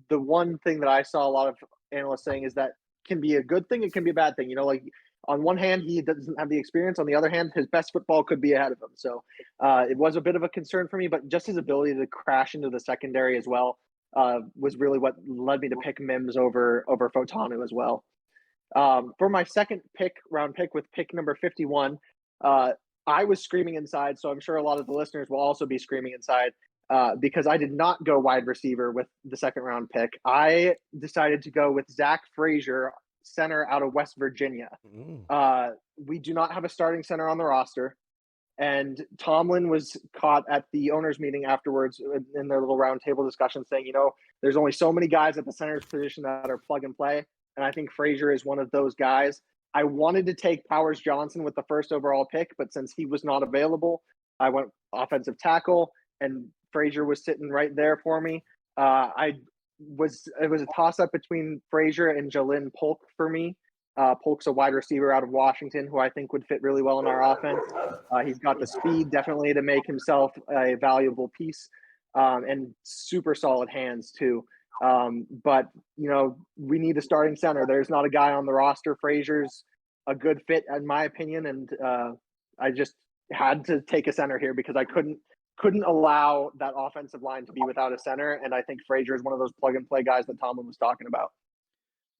the one thing that I saw a lot of analysts saying is that can be a good thing, it can be a bad thing. You know, like on one hand, he doesn't have the experience. On the other hand, his best football could be ahead of him. So it was a bit of a concern for me, but just his ability to crash into the secondary as well was really what led me to pick Mims over Fotanu as well. For my second round pick with pick number 51, I was screaming inside, so I'm sure a lot of the listeners will also be screaming inside because I did not go wide receiver with the second round pick. I decided to go with Zach Frazier, center out of West Virginia. We do not have a starting center on the roster, and Tomlin was caught at the owners' meeting afterwards in their little roundtable discussion saying, you know, there's only so many guys at the center's position that are plug and play, and I think Frazier is one of those guys. I wanted to take Powers Johnson with the first overall pick, but since he was not available, I went offensive tackle, and Frazier was sitting right there for me. It was a toss-up between Frazier and Jalen Polk for me. Polk's a wide receiver out of Washington who I think would fit really well in our offense. He's got the speed definitely to make himself a valuable piece, and super solid hands too. But you know, we need a starting center. There's not a guy on the roster. Frazier's a good fit in my opinion, and I just had to take a center here because I couldn't allow that offensive line to be without a center, and I think Frazier is one of those plug and play guys that Tomlin was talking about.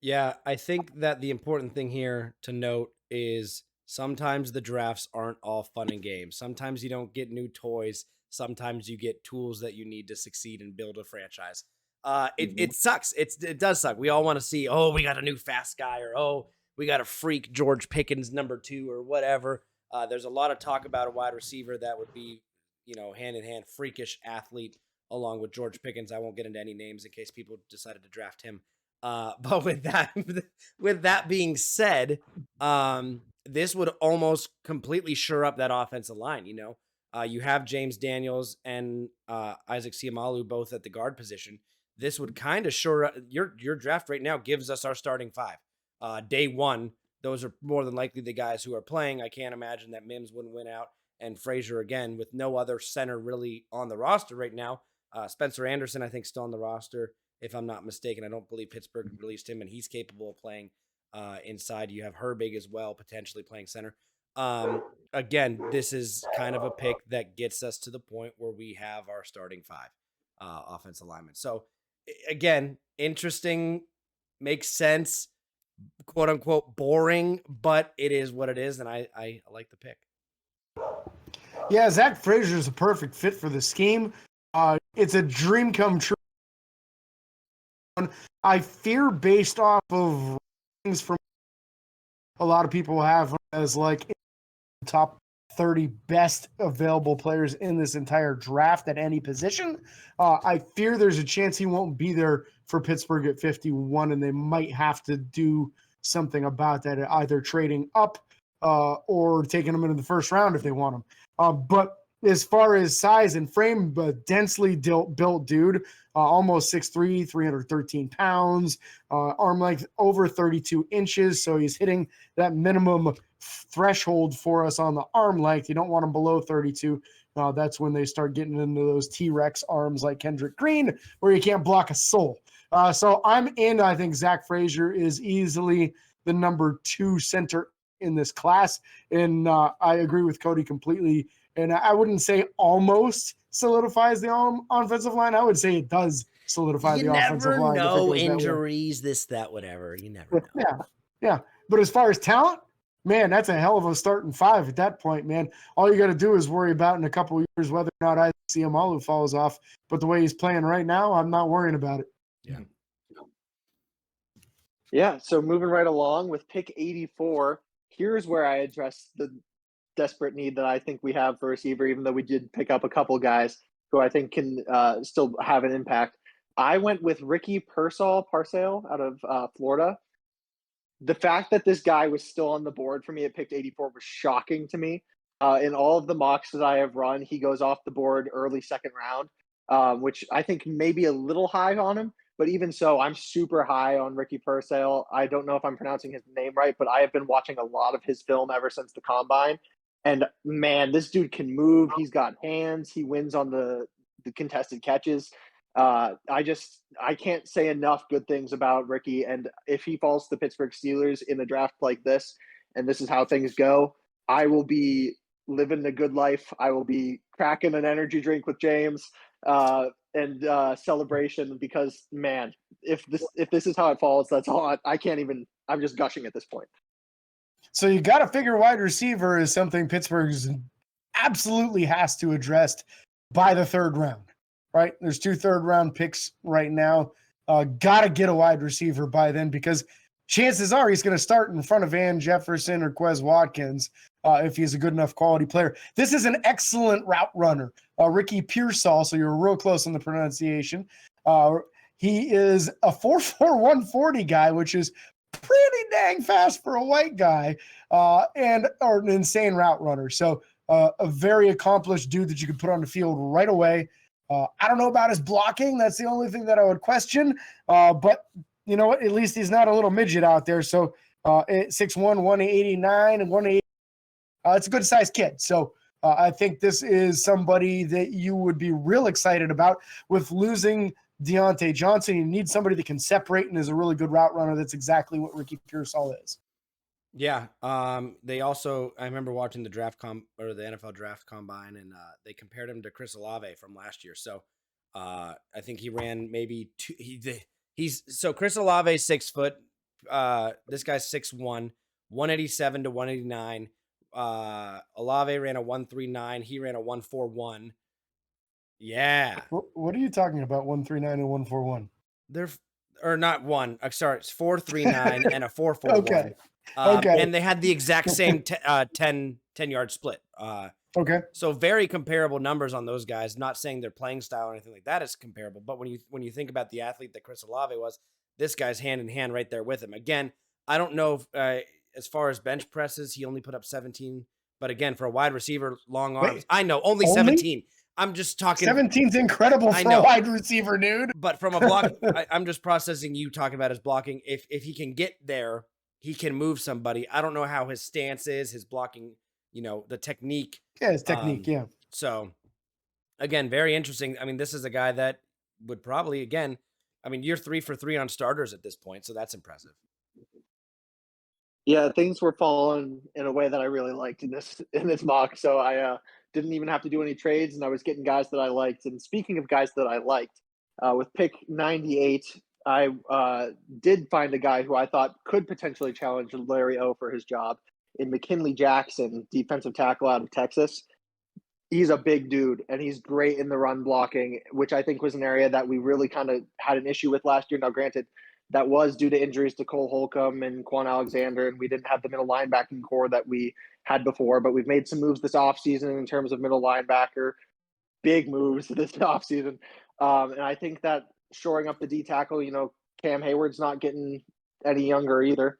Yeah, I think that the important thing here to note is sometimes the drafts aren't all fun and games. Sometimes you don't get new toys. Sometimes you get tools that you need to succeed and build a franchise. It sucks. It does suck. We all want to see, oh, we got a new fast guy, or oh, we got a freak George Pickens #2 or whatever. There's a lot of talk about a wide receiver that would be, you know, hand in hand freakish athlete along with George Pickens. I won't get into any names in case people decided to draft him. But with that being said, this would almost completely shore up that offensive line. You know, you have James Daniels and Isaac Seumalo both at the guard position. This would kind of shore up your draft right now. Gives us our starting 5. Day one, those are more than likely the guys who are playing. I can't imagine that Mims wouldn't win out, and Frazier again with no other center really on the roster right now. Spencer Anderson, I think, still on the roster. If I'm not mistaken, I don't believe Pittsburgh released him, and he's capable of playing inside. You have Herbig as well, potentially playing center. Again, this is kind of a pick that gets us to the point where we have our starting 5 offensive linemen. So, again, interesting, makes sense, quote unquote boring, but it is what it is, and I like the pick. Yeah, Zach Frazier is a perfect fit for the scheme. It's a dream come true. I fear, based off of things from a lot of people have as like top 30 best available players in this entire draft at any position. I fear there's a chance he won't be there for Pittsburgh at 51, and they might have to do something about that, either trading up or taking him into the first round if they want him. But as far as size and frame, but densely built dude, almost 6'3", 313 pounds, arm length over 32 inches. So he's hitting that minimum threshold for us on the arm length. You don't want him below 32. That's when they start getting into those T-Rex arms like Kendrick Green, where you can't block a soul. So I'm in. I think Zach Frazier is easily the number 2 center in this class. And I agree with Cody completely. And I wouldn't say almost solidifies the offensive line. I would say it does solidify the offensive line. You never know, injuries, this, that, whatever. You never know. Yeah. But as far as talent, man, that's a hell of a starting 5 at that point, man. All you got to do is worry about in a couple of years whether or not I see Amalu falls off. But the way he's playing right now, I'm not worrying about it. Yeah, so moving right along with pick 84, here's where I address the desperate need that I think we have for receiver, even though we did pick up a couple guys who I think can still have an impact. I went with Ricky Parcell out of Florida. The fact that this guy was still on the board for me at pick 84 was shocking to me. In all of the mocks that I have run, he goes off the board early second round, which I think may be a little high on him. But even so, I'm super high on Ricky Parcell. I don't know if I'm pronouncing his name right, but I have been watching a lot of his film ever since the combine. And man, this dude can move. He's got hands. He wins on the contested catches. I can't say enough good things about Ricky. And if he falls to the Pittsburgh Steelers in a draft like this, and this is how things go, I will be living the good life. I will be cracking an energy drink with James and celebration, because man, if this is how it falls, that's all. I can't even. I'm just gushing at this point. So you got to figure wide receiver is something Pittsburgh's absolutely has to address by the 3rd round, right? There's 2 third-round picks right now. Got to get a wide receiver by then, because chances are he's going to start in front of Van Jefferson or Quez Watkins if he's a good enough quality player. This is an excellent route runner, Ricky Pearsall, so you're real close on the pronunciation. He is a 4.4 140 guy, which is pretty dang fast for a white guy, or an insane route runner. So a very accomplished dude that you could put on the field right away. I don't know about his blocking. That's the only thing that I would question. But you know what? At least he's not a little midget out there. So 6'1", 189, and 180. It's a good sized kid. So I think this is somebody that you would be real excited about. With losing Deontay Johnson, you need somebody that can separate and is a really good route runner. That's exactly what Ricky Pearsall is. Yeah. They also, I remember watching the the NFL draft combine, and they compared him to Chris Olave from last year. So I think he ran maybe so Chris Olave 6 foot. This guy's 6'1", 187 to 189. Olave ran a 139. He ran a 141. Yeah. What are you talking about? 139 and 141. Or not one. Sorry, it's 439 and a 441. Okay. And they had the exact same 10-yard split. Okay. So very comparable numbers on those guys. Not saying their playing style or anything like that is comparable, but when you think about the athlete that Chris Olave was, this guy's hand in hand right there with him. Again, I don't know if, as far as bench presses, he only put up 17. But again, for a wide receiver, long arms. Wait, I know, only 17. I'm just talking. 17's incredible for a wide receiver, dude. But from a block, I'm just processing you talking about his blocking. If he can get there, he can move somebody. I don't know how his stance is, his blocking, the technique. Yeah, his technique, yeah. So, again, very interesting. I mean, this is a guy that would probably, you're 3 for 3 on starters at this point, so that's impressive. Yeah, things were falling in a way that I really liked in this mock. So I didn't even have to do any trades, and I was getting guys that I liked. And speaking of guys that I liked, with pick 98, I did find a guy who I thought could potentially challenge Larry O for his job in McKinley Jackson, defensive tackle out of Texas. He's a big dude and he's great in the run blocking, which I think was an area that we really kind of had an issue with last year. Now, granted, that was due to injuries to Cole Holcomb and Quan Alexander, and we didn't have the middle linebacking core that we had before, but we've made some moves this offseason in terms of middle linebacker, big moves this offseason. And I think that shoring up the D tackle, Cam Hayward's not getting any younger either.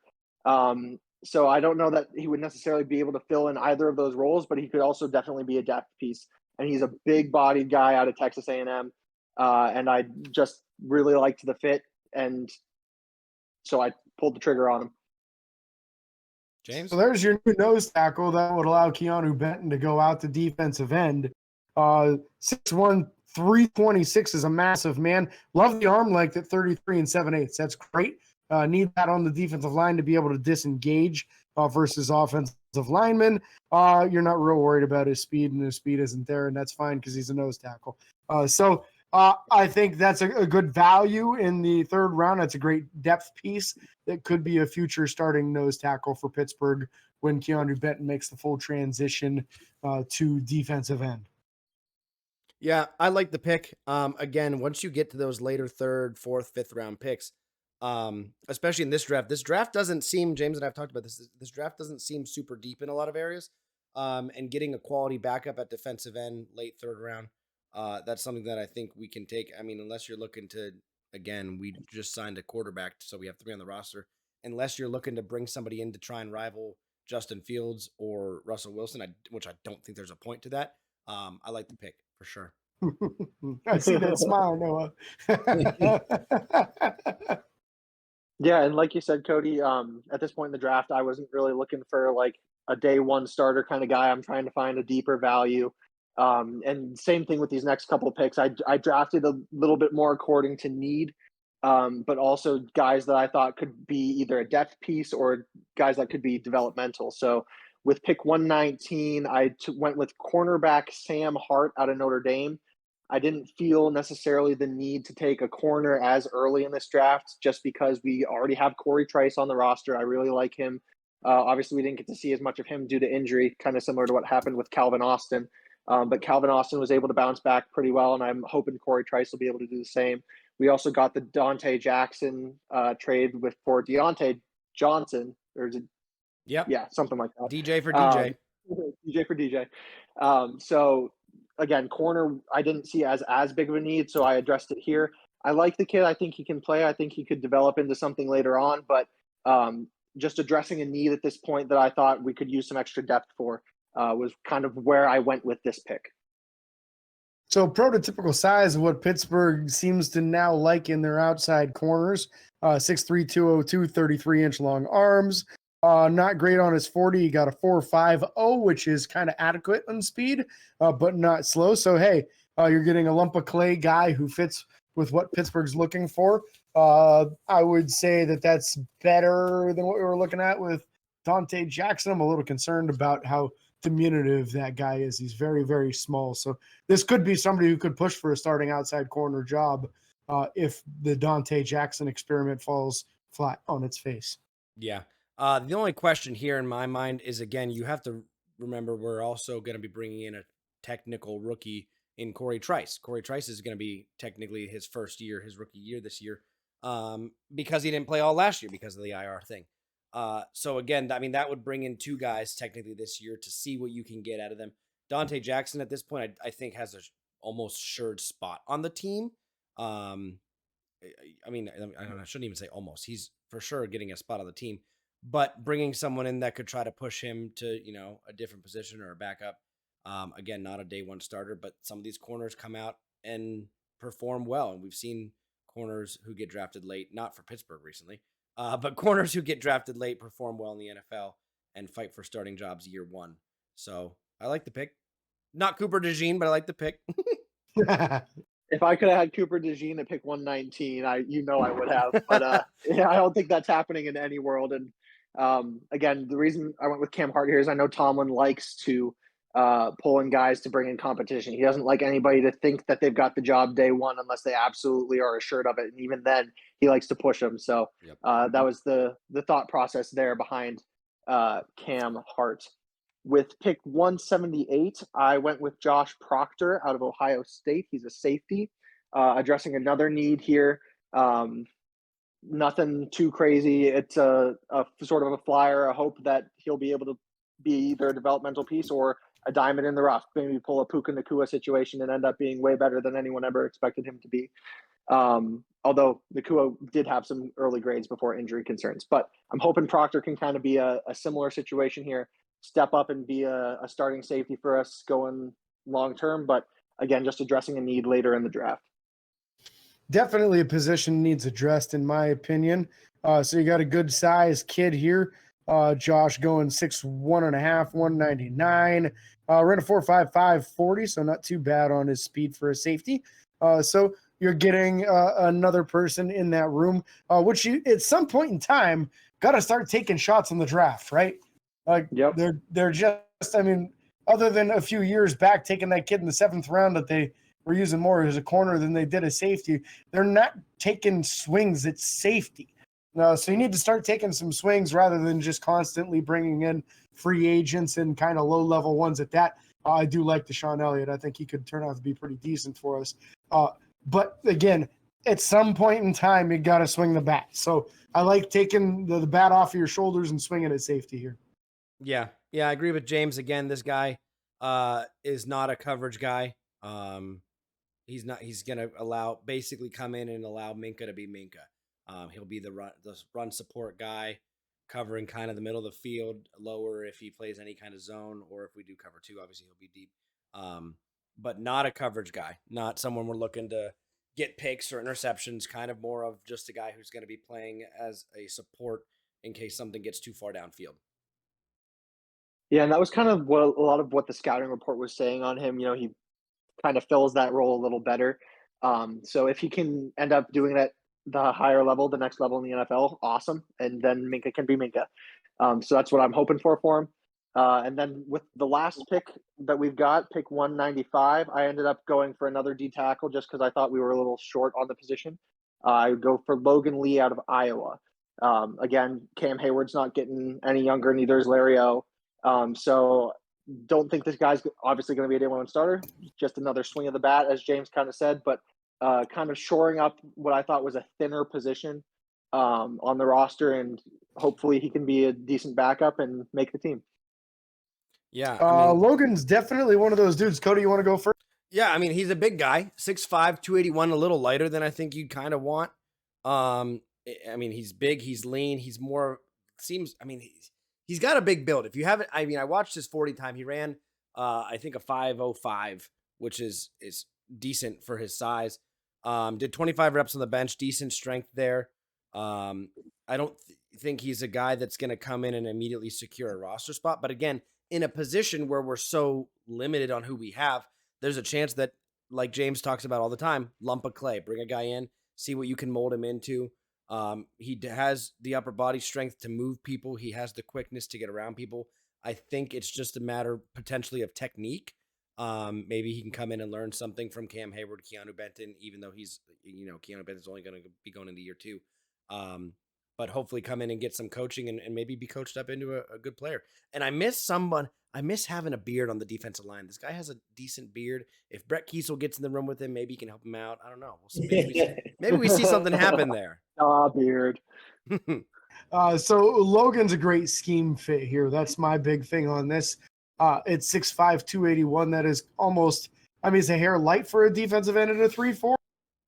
So I don't know that he would necessarily be able to fill in either of those roles, but he could also definitely be a depth piece. And he's a big-bodied guy out of Texas A&M, and I just really liked the fit, and so I pulled the trigger on him. James? So there's your new nose tackle that would allow Keanu Benton to go out to defensive end. 6'1", 326 is a massive man. Love the arm length at 33 and 7/8. That's great. Need that on the defensive line to be able to disengage versus offensive linemen. You're not real worried about his speed, and his speed isn't there, and that's fine because he's a nose tackle. So I think that's a good value in the third round. That's a great depth piece that could be a future starting nose tackle for Pittsburgh when Keanu Benton makes the full transition to defensive end. Yeah, I like the pick. Again, once you get to those later third, fourth, fifth round picks, especially in this draft doesn't seem, James and I've talked about this draft doesn't seem super deep in a lot of areas. And getting a quality backup at defensive end late third round, that's something that I think we can take. I mean, unless you're looking to, again, we just signed a quarterback, so we have 3 on the roster. Unless you're looking to bring somebody in to try and rival Justin Fields or Russell Wilson, which I don't think there's a point to that. I like the pick for sure. I see that smile, Noah. Yeah, and like you said, Cody, at this point in the draft, I wasn't really looking for like a day one starter kind of guy. I'm trying to find a deeper value. And same thing with these next couple of picks. I drafted a little bit more according to need, but also guys that I thought could be either a depth piece or guys that could be developmental. So with pick 119, I went with cornerback Sam Hart out of Notre Dame. I didn't feel necessarily the need to take a corner as early in this draft just because we already have Corey Trice on the roster. I really like him. Obviously, we didn't get to see as much of him due to injury, kind of similar to what happened with Calvin Austin. But Calvin Austin was able to bounce back pretty well, and I'm hoping Corey Trice will be able to do the same. We also got the Dante Jackson trade for Deontay Johnson, or is it? Yep. Yeah, something like that. DJ for DJ. DJ for DJ. So again, corner I didn't see as big of a need, so I addressed it here. I like the kid. I think he can play. I think he could develop into something later on, but just addressing a need at this point that I thought we could use some extra depth for was kind of where I went with this pick. So prototypical size of what Pittsburgh seems to now like in their outside corners, 6'3", 202, 33-inch long arms. Not great on his 40. He got a 4.50, which is kind of adequate on speed, but not slow. So, hey, you're getting a lump of clay guy who fits with what Pittsburgh's looking for. I would say that that's better than what we were looking at with Dante Jackson. I'm a little concerned about how diminutive that guy is. He's very, very small. So this could be somebody who could push for a starting outside corner job if the Dante Jackson experiment falls flat on its face. Yeah. The only question here in my mind is, again, you have to remember we're also going to be bringing in a technical rookie in Corey Trice. Corey Trice is going to be technically his first year, his rookie year this year, because he didn't play all last year because of the IR thing. So again, I mean, that would bring in 2 guys technically this year to see what you can get out of them. Dante Jackson at this point, I think has a almost assured spot on the team. I mean, I shouldn't even say almost. He's for sure getting a spot on the team. But bringing someone in that could try to push him to, a different position or a backup. Again, not a day one starter, but some of these corners come out and perform well. And we've seen corners who get drafted late, not for Pittsburgh recently, but corners who get drafted late perform well in the NFL and fight for starting jobs year one. So I like the pick. Not Cooper DeJean, but I like the pick. If I could have had Cooper DeJean at pick 119, I would have. But yeah, I don't think that's happening in any world. And again, the reason I went with Cam Hart here is I know Tomlin likes to pulling guys to bring in competition. He doesn't like anybody to think that they've got the job day one unless they absolutely are assured of it. And even then, he likes to push them. So that was the thought process there behind Cam Hart. With pick 178, I went with Josh Proctor out of Ohio State. He's a safety, addressing another need here. Nothing too crazy. It's a sort of a flyer, a hope that he'll be able to be either a developmental piece or a diamond in the rough. Maybe pull a Puka Nacua situation and end up being way better than anyone ever expected him to be. Although Nacua did have some early grades before injury concerns. But I'm hoping Proctor can kind of be a similar situation here, step up and be a starting safety for us going long term. But again, just addressing a need later in the draft. Definitely a position needs addressed, in my opinion. So you got a good size kid here. Josh going 6'1.5", 199. Ran a 4.55 40, so not too bad on his speed for a safety. So you're getting another person in that room, which you at some point in time got to start taking shots in the draft, right? Like they're just, I mean, other than a few years back taking that kid in the 7th round that they were using more as a corner than they did a safety, they're not taking swings at safety. So you need to start taking some swings rather than just constantly bringing in free agents and kind of low-level ones at that. I do like Deshaun Elliott. I think he could turn out to be pretty decent for us. But again, at some point in time, you got to swing the bat. So I like taking the bat off of your shoulders and swinging at safety here. Yeah, I agree with James. Again, this guy is not a coverage guy. He's going to basically come in and allow Minka to be Minka. He'll be the run support guy, covering kind of the middle of the field, lower if he plays any kind of zone, or if we do cover 2, obviously he'll be deep. But not a coverage guy, not someone we're looking to get picks or interceptions, kind of more of just a guy who's going to be playing as a support in case something gets too far downfield. Yeah, and that was kind of what a lot of what the scouting report was saying on him. You know, he kind of fills that role a little better. So if he can end up doing that the higher level, the next level in the NFL, awesome. And then Minka can be Minka. So that's what I'm hoping for him. And then with the last pick that we've got, pick 195, I ended up going for another D tackle just because I thought we were a little short on the position. I would go for Logan Lee out of Iowa. Again, Cam Hayward's not getting any younger, neither is Larry O. So don't think this guy's obviously going to be a day one starter. Just another swing of the bat, as James kind of said, but kind of shoring up what I thought was a thinner position on the roster, and hopefully he can be a decent backup and make the team. Yeah. Logan's definitely one of those dudes. Cody, you want to go first? Yeah, I mean, he's a big guy, 6'5", 281, a little lighter than I think you'd kind of want. I mean, he's big, he's lean, he's he's got a big build. If you haven't, I mean, I watched his 40 time. He ran, I think, a 5.05, which is decent for his size. Did 25 reps on the bench, decent strength there. I don't think he's a guy that's going to come in and immediately secure a roster spot. But again, in a position where we're so limited on who we have, there's a chance that, like James talks about all the time, lump of clay, bring a guy in, see what you can mold him into. He has the upper body strength to move people. He has the quickness to get around people. I think it's just a matter potentially of technique. Maybe he can come in and learn something from Cam Hayward, Keanu Benton, even though Keanu Benton's only going to be going into year 2. But hopefully come in and get some coaching and maybe be coached up into a good player. And I miss having a beard on the defensive line. This guy has a decent beard. If Brett Kiesel gets in the room with him, maybe he can help him out. I don't know. We'll see. Maybe we see something happen there. Beard. So Logan's a great scheme fit here. That's my big thing on this. It's 6'5", 281. That is almost, he's a hair light for a defensive end at a 3-4,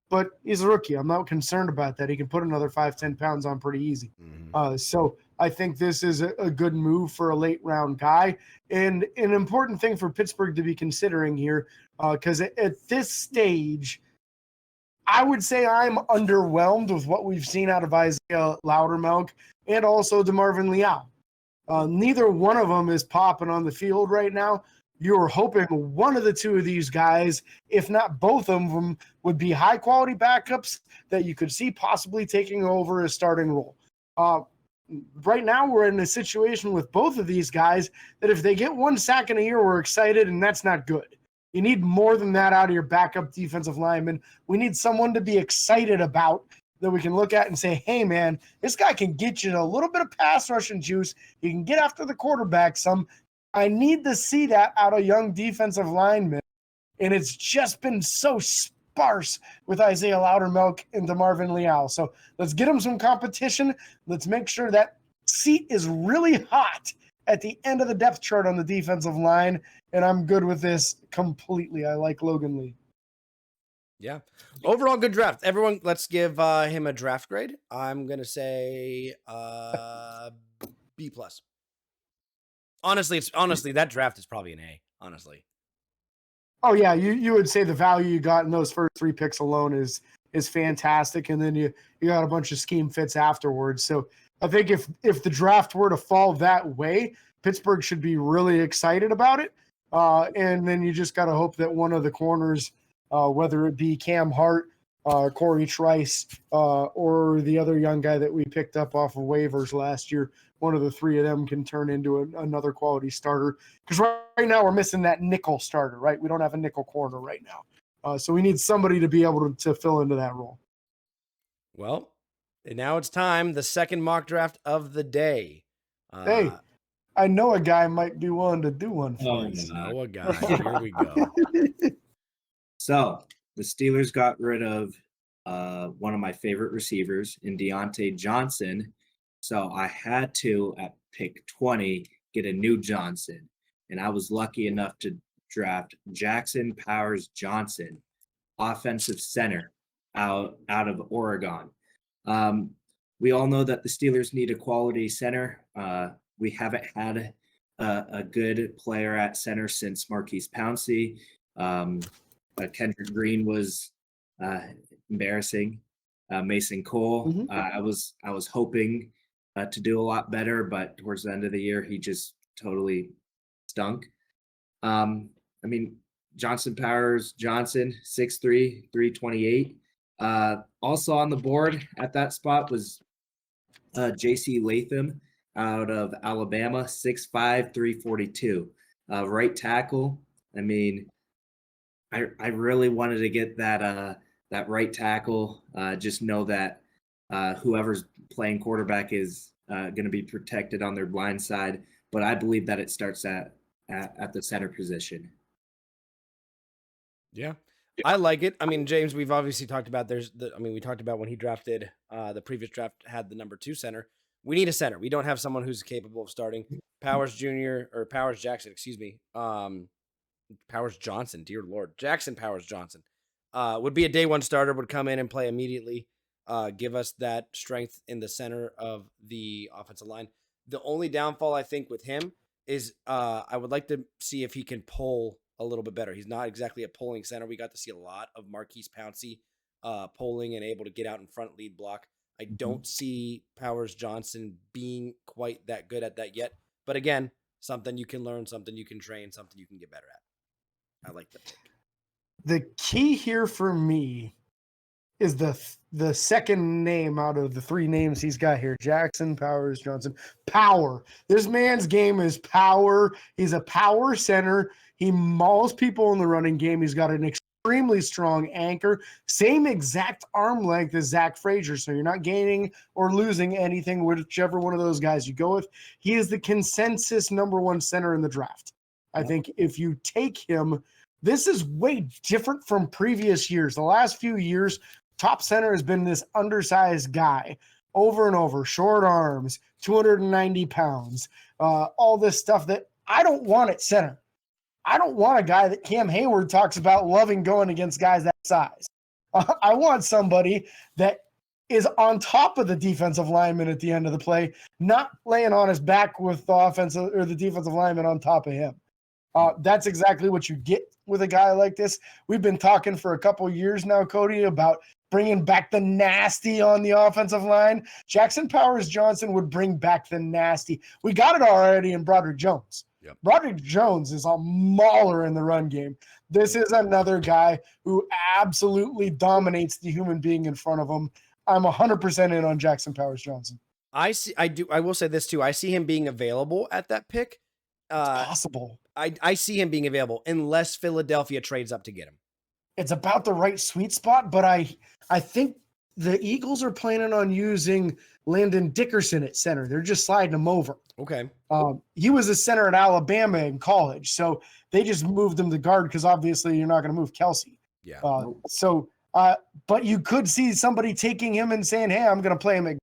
but he's a rookie. I'm not concerned about that. He can put another 5-10 pounds on pretty easy. Mm-hmm. So I think this is a good move for a late round guy, and an important thing for Pittsburgh to be considering here, because at this stage, I would say I'm underwhelmed with what we've seen out of Isaiah Loudermilk and also DeMarvin Leal. Neither one of them is popping on the field right now. You're hoping one of the two of these guys, if not both of them, would be high-quality backups that you could see possibly taking over a starting role. right now we're in a situation with both of these guys that if they get 1 sack in a year, we're excited, and that's not good. You need more than that out of your backup defensive lineman. We need someone to be excited about that we can look at and say, hey, man, this guy can get you a little bit of pass rushing juice. He can get after the quarterback some. I need to see that out of young defensive linemen. And it's just been so sparse with Isaiah Loudermilk and DeMarvin Leal. So let's get him some competition. Let's make sure that seat is really hot at the end of the depth chart on the defensive line. And I'm good with this completely. I like Logan Lee. Yeah. Overall, good draft. Everyone, let's give him a draft grade. I'm going to say B+. Honestly, that draft is probably an A, honestly. Oh, yeah. You would say the value you got in those first 3 picks alone is fantastic. And then you got a bunch of scheme fits afterwards. So I think if the draft were to fall that way, Pittsburgh should be really excited about it. And then you just got to hope that one of the corners, whether it be Cam Hart, Corey Trice, or the other young guy that we picked up off of waivers last year, one of the 3 of them can turn into another quality starter. Because right now we're missing that nickel starter, right? We don't have a nickel corner right now. So we need somebody to be able to fill into that role. Well, and now it's time, the second mock draft of the day. Hey, I know a guy might be willing to do one for us. Know a guy. Here we go. So the Steelers got rid of one of my favorite receivers in Deontay Johnson. So I had to, at pick 20, get a new Johnson. And I was lucky enough to draft Jackson Powers Johnson, offensive center out of Oregon. We all know that the Steelers need a quality center. We haven't had a good player at center since Marquise Pouncey. Kendrick Green was embarrassing. Mason Cole, I was hoping to do a lot better, but towards the end of the year, he just totally stunk. I mean, Jackson Powers Johnson, 6'3", 328. Also on the board at that spot was J.C. Latham out of Alabama, 6'5", 342. Right tackle. I mean, I really wanted to get that right tackle. Just know that whoever's playing quarterback is going to be protected on their blind side. But I believe that it starts at the center position. Yeah. I like it. I mean, James, we've obviously talked about we talked about when he drafted the previous draft had the number 2 center. We need a center. We don't have someone who's capable of starting. Powers Jackson, excuse me. Powers Johnson, dear Lord. Jackson Powers Johnson would be a day 1 starter, would come in and play immediately, give us that strength in the center of the offensive line. The only downfall I think with him is I would like to see if he can pull a little bit better. He's not exactly a pulling center. We got to see a lot of Marquise Pouncey pulling and able to get out in front, lead block. I don't see Powers Johnson being quite that good at that yet. But again, something you can learn, something you can train, something you can get better at. I like that pick. The key here for me is the second name out of the 3 names he's got here. Jackson Powers Johnson. Power. This man's game is power. He's a power center. He mauls people in the running game. He's got an extremely strong anchor. Same exact arm length as Zach Frazier. So you're not gaining or losing anything, whichever one of those guys you go with. He is the consensus number 1 center in the draft. I think if you take him, this is way different from previous years. The last few years, top center has been this undersized guy over and over, short arms, 290 pounds, all this stuff that I don't want at center. I don't want a guy that Cam Hayward talks about loving going against guys that size. I want somebody that is on top of the defensive lineman at the end of the play, not laying on his back with the offensive or the defensive lineman on top of him. That's exactly what you get with a guy like this. We've been talking for a couple of years now, Cody, about bringing back the nasty on the offensive line. Jackson Powers Johnson would bring back the nasty. We got it already in Broderick Jones. Yep. Broderick Jones is a mauler in the run game. This is another guy who absolutely dominates the human being in front of him. I'm 100% in on Jackson Powers Johnson. I will say this too. I see him being available at that pick. It's possible. I see him being available unless Philadelphia trades up to get him. It's about the right sweet spot, but I think the Eagles are planning on using Landon Dickerson at center. They're just sliding him over. Okay. He was a center at Alabama in college, so they just moved him to guard because obviously you're not going to move Kelsey. Yeah. But you could see somebody taking him and saying, "Hey, I'm going to play him,"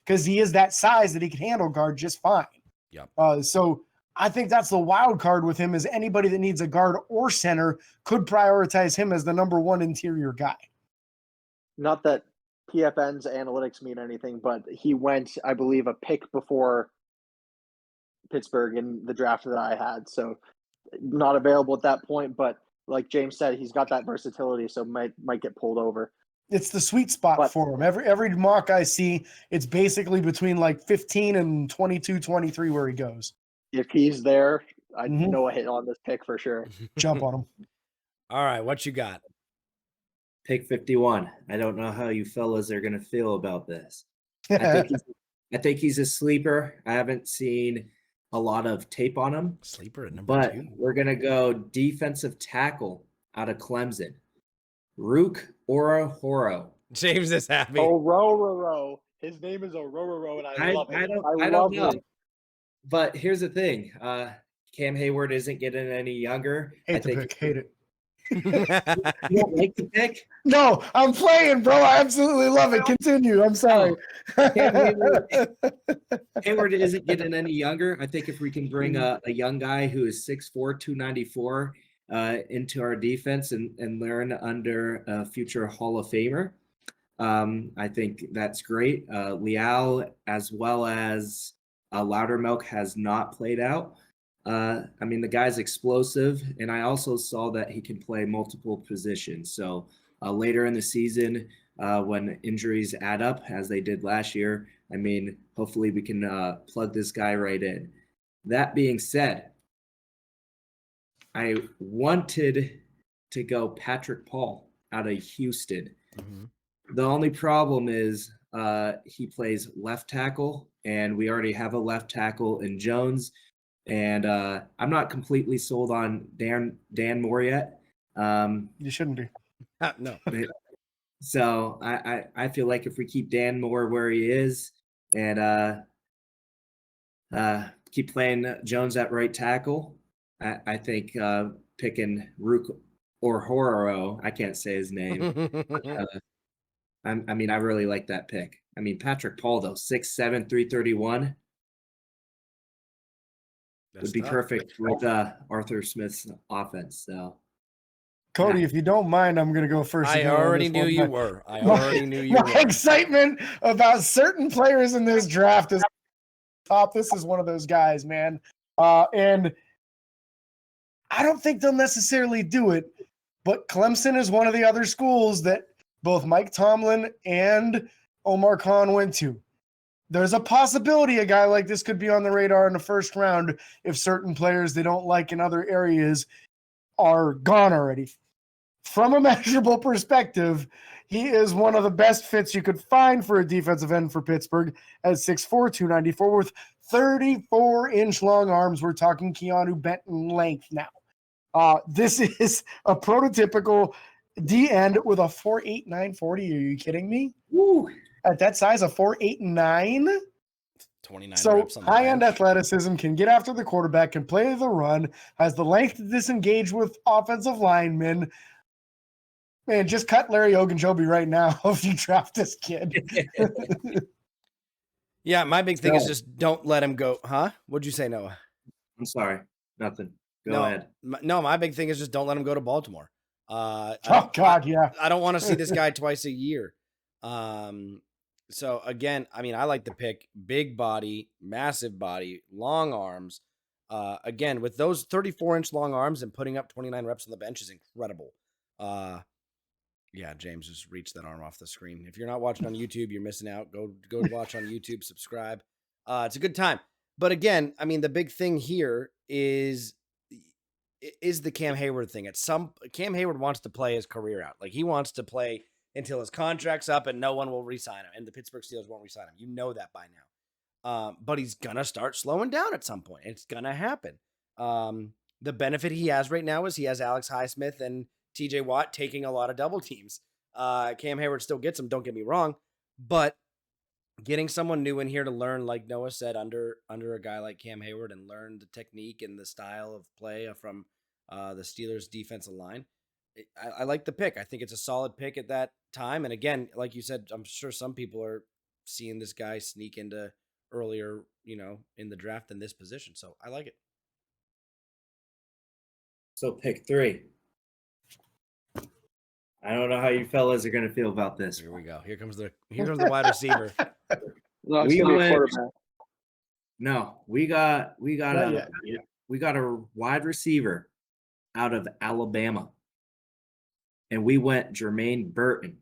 because he is that size that he can handle guard just fine. Yeah. So I think that's the wild card with him, is anybody that needs a guard or center could prioritize him as the number one interior guy. Not that PFN's analytics mean anything, but he went, I believe, a pick before Pittsburgh in the draft that I had. So not available at that point, but like James said, he's got that versatility, so might get pulled over. It's the sweet spot for him. Every mock I see, it's basically between like 15 and 22, 23 where he goes. If he's there, I know a hit on this pick for sure. Jump on him. All right, what you got? Pick 51. I don't know how you fellas are going to feel about this. I think he's a sleeper. I haven't seen a lot of tape on him. Sleeper at number but 2. We're going to go defensive tackle out of Clemson. Rook Orahoro. James is happy. Ororo. His name is Ororo, and I love it. I don't know. But here's the thing. Cam Hayward isn't getting any younger. Hate it. You don't like the pick? No, I'm playing, bro. I absolutely love it. Continue. I'm sorry. Hayward isn't getting any younger. I think if we can bring a young guy who is 6'4", 294 into our defense and learn under a future Hall of Famer, I think that's great. Leal as well as Loudermilk has not played out. I mean, the guy's explosive, and I also saw that he can play multiple positions. So later in the season, when injuries add up, as they did last year, I mean, hopefully we can plug this guy right in. That being said, I wanted to go Patrick Paul out of Houston. Mm-hmm. The only problem is he plays left tackle, and we already have a left tackle in Jones. And I'm not completely sold on Dan Moore yet. You shouldn't be. No. So I feel like if we keep Dan Moore where he is and keep playing Jones at right tackle, I think picking Rook or Hororo, I can't say his name. I mean, I really like that pick. I mean, Patrick Paul, though, 6'7", 331. Would be perfect with Arthur Smith's offense. So, Cody, if you don't mind, I'm going to go first. I already knew you were. My excitement about certain players in this draft is top. This is one of those guys, man. And I don't think they'll necessarily do it, but Clemson is one of the other schools that both Mike Tomlin and Omar Khan went to. There's a possibility a guy like this could be on the radar in the first round if certain players they don't like in other areas are gone already. From a measurable perspective, he is one of the best fits you could find for a defensive end for Pittsburgh at 6'4", 294 with 34-inch long arms. We're talking Keanu Benton length now. This is a prototypical D end with a 4'8", 940. Are you kidding me? Woo. At that size, a 4'8", 9. 29 so reps on the high-end bench. athleticism, can get after the quarterback, can play the run, has the length to disengage with offensive linemen. Man, just cut Larry Ogunjobi right now if you draft this kid. Yeah, my big thing is just don't let him go. Huh? What'd you say, Noah? I'm sorry. Nothing. Go ahead. My big thing is just don't let him go to Baltimore. Yeah. I don't want to see this guy twice a year. So again, I mean, I like the pick. Big body, massive body, long arms. Again, with those 34-inch long arms and putting up 29 reps on the bench is incredible. Yeah, James just reached that arm off the screen. If you're not watching on YouTube, you're missing out. Go watch on YouTube, subscribe. It's a good time. But again, I mean, the big thing here is the Cam Hayward thing. Cam Hayward wants to play his career out. Like, he wants to play until his contract's up and no one will re-sign him. And the Pittsburgh Steelers won't re-sign him. You know that by now. but he's gonna start slowing down at some point. It's gonna happen. The benefit he has right now is he has Alex Highsmith and TJ Watt taking a lot of double teams. Cam Hayward still gets them, don't get me wrong, but getting someone new in here to learn, like Noah said, under a guy like Cam Hayward and learn the technique and the style of play from the Steelers defensive line. I like the pick. I think it's a solid pick at that time. And again, like you said, I'm sure some people are seeing this guy sneak into earlier, in the draft in this position. So I like it. So pick 3. I don't know how you fellas are going to feel about this. Here we go. Here comes the wide receiver. No, it's We gonna be a went- quarterback. No, we got Not a wide receiver out of Alabama, and we went Jermaine Burton.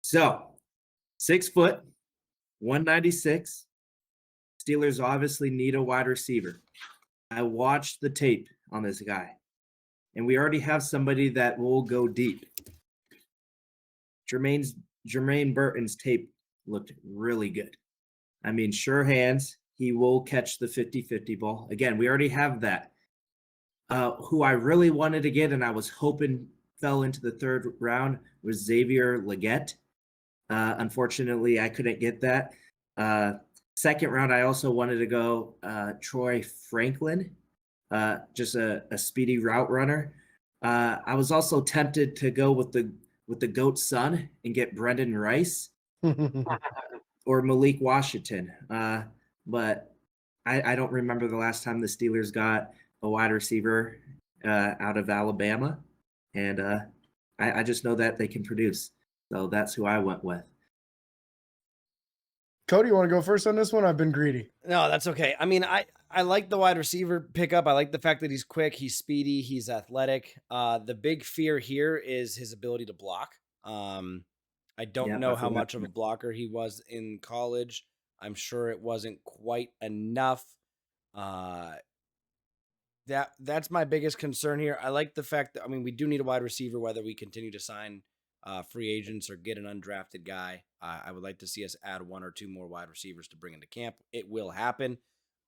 So 6 foot, 196. Steelers obviously need a wide receiver. I watched the tape on this guy, and we already have somebody that will go deep. Jermaine Burton's tape looked really good. I mean, sure hands. He will catch the 50-50 ball. Again, we already have that. Who I really wanted to get, and I was hoping fell into the 3rd round, was Xavier Legette. Unfortunately, I couldn't get that. 2nd round, I also wanted to go Troy Franklin, just a speedy route runner. I was also tempted to go with the GOAT's son and get Brendan Rice or Malik Washington. But I don't remember the last time the Steelers got a wide receiver out of Alabama. And I just know that they can produce. So that's who I went with. Cody, you want to go first on this one? I've been greedy. No, that's okay. I mean, I like the wide receiver pickup. I like the fact that he's quick, he's speedy, he's athletic. The big fear here is his ability to block. I don't know how much of a blocker he was in college. I'm sure it wasn't quite enough. That's my biggest concern here. I like the fact that, we do need a wide receiver, whether we continue to sign free agents or get an undrafted guy. I would like to see us add 1 or 2 more wide receivers to bring into camp. It will happen.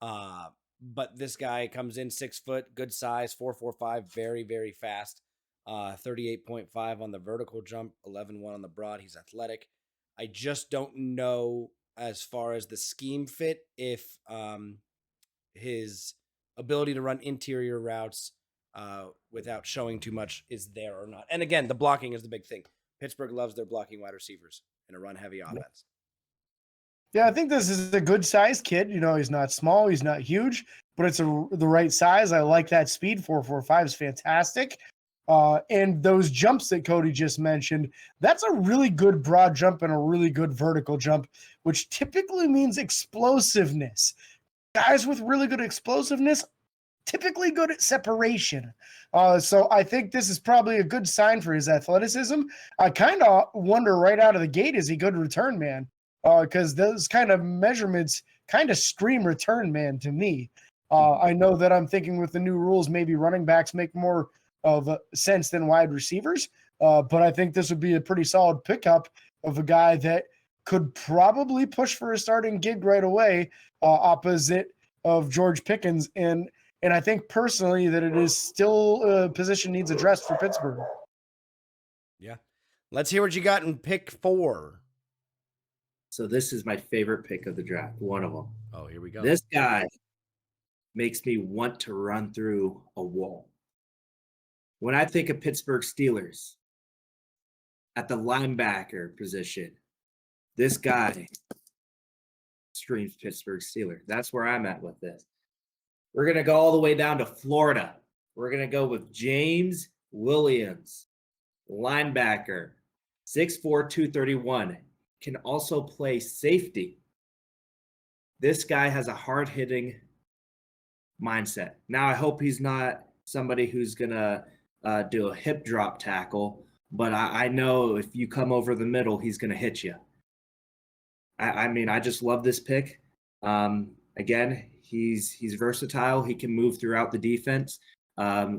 But this guy comes in 6 foot, good size, 4.45, very, very fast. 38.5 on the vertical jump, 11.1 on the broad. He's athletic. I just don't know as far as the scheme fit if his ability to run interior routes without showing too much is there or not. And again, the blocking is the big thing. Pittsburgh loves their blocking wide receivers in a run-heavy offense. Yeah, I think this is a good-sized kid. He's not small, he's not huge, but it's the right size. I like that speed. 4.45 is fantastic. And those jumps that Cody just mentioned, that's a really good broad jump and a really good vertical jump, which typically means explosiveness. Guys with really good explosiveness typically good at separation. So I think this is probably a good sign for his athleticism. I kind of wonder right out of the gate, is he good return man? Because those kind of measurements kind of scream return man to me. I know that I'm thinking with the new rules, maybe running backs make more of a sense than wide receivers. But I think this would be a pretty solid pickup of a guy that could probably push for a starting gig right away, opposite of George Pickens. And I think personally that it is still a position needs addressed for Pittsburgh. Yeah. Let's hear what you got in pick 4. So this is my favorite pick of the draft, one of them. Oh, here we go. This guy makes me want to run through a wall. When I think of Pittsburgh Steelers at the linebacker position, this guy screams Pittsburgh Steelers. That's where I'm at with this. We're going to go all the way down to Florida. We're going to go with James Williams, linebacker, 6'4", 231. Can also play safety. This guy has a hard-hitting mindset. Now, I hope he's not somebody who's going to do a hip drop tackle, but I know if you come over the middle, he's going to hit you. I just love this pick. Again, he's versatile. He can move throughout the defense.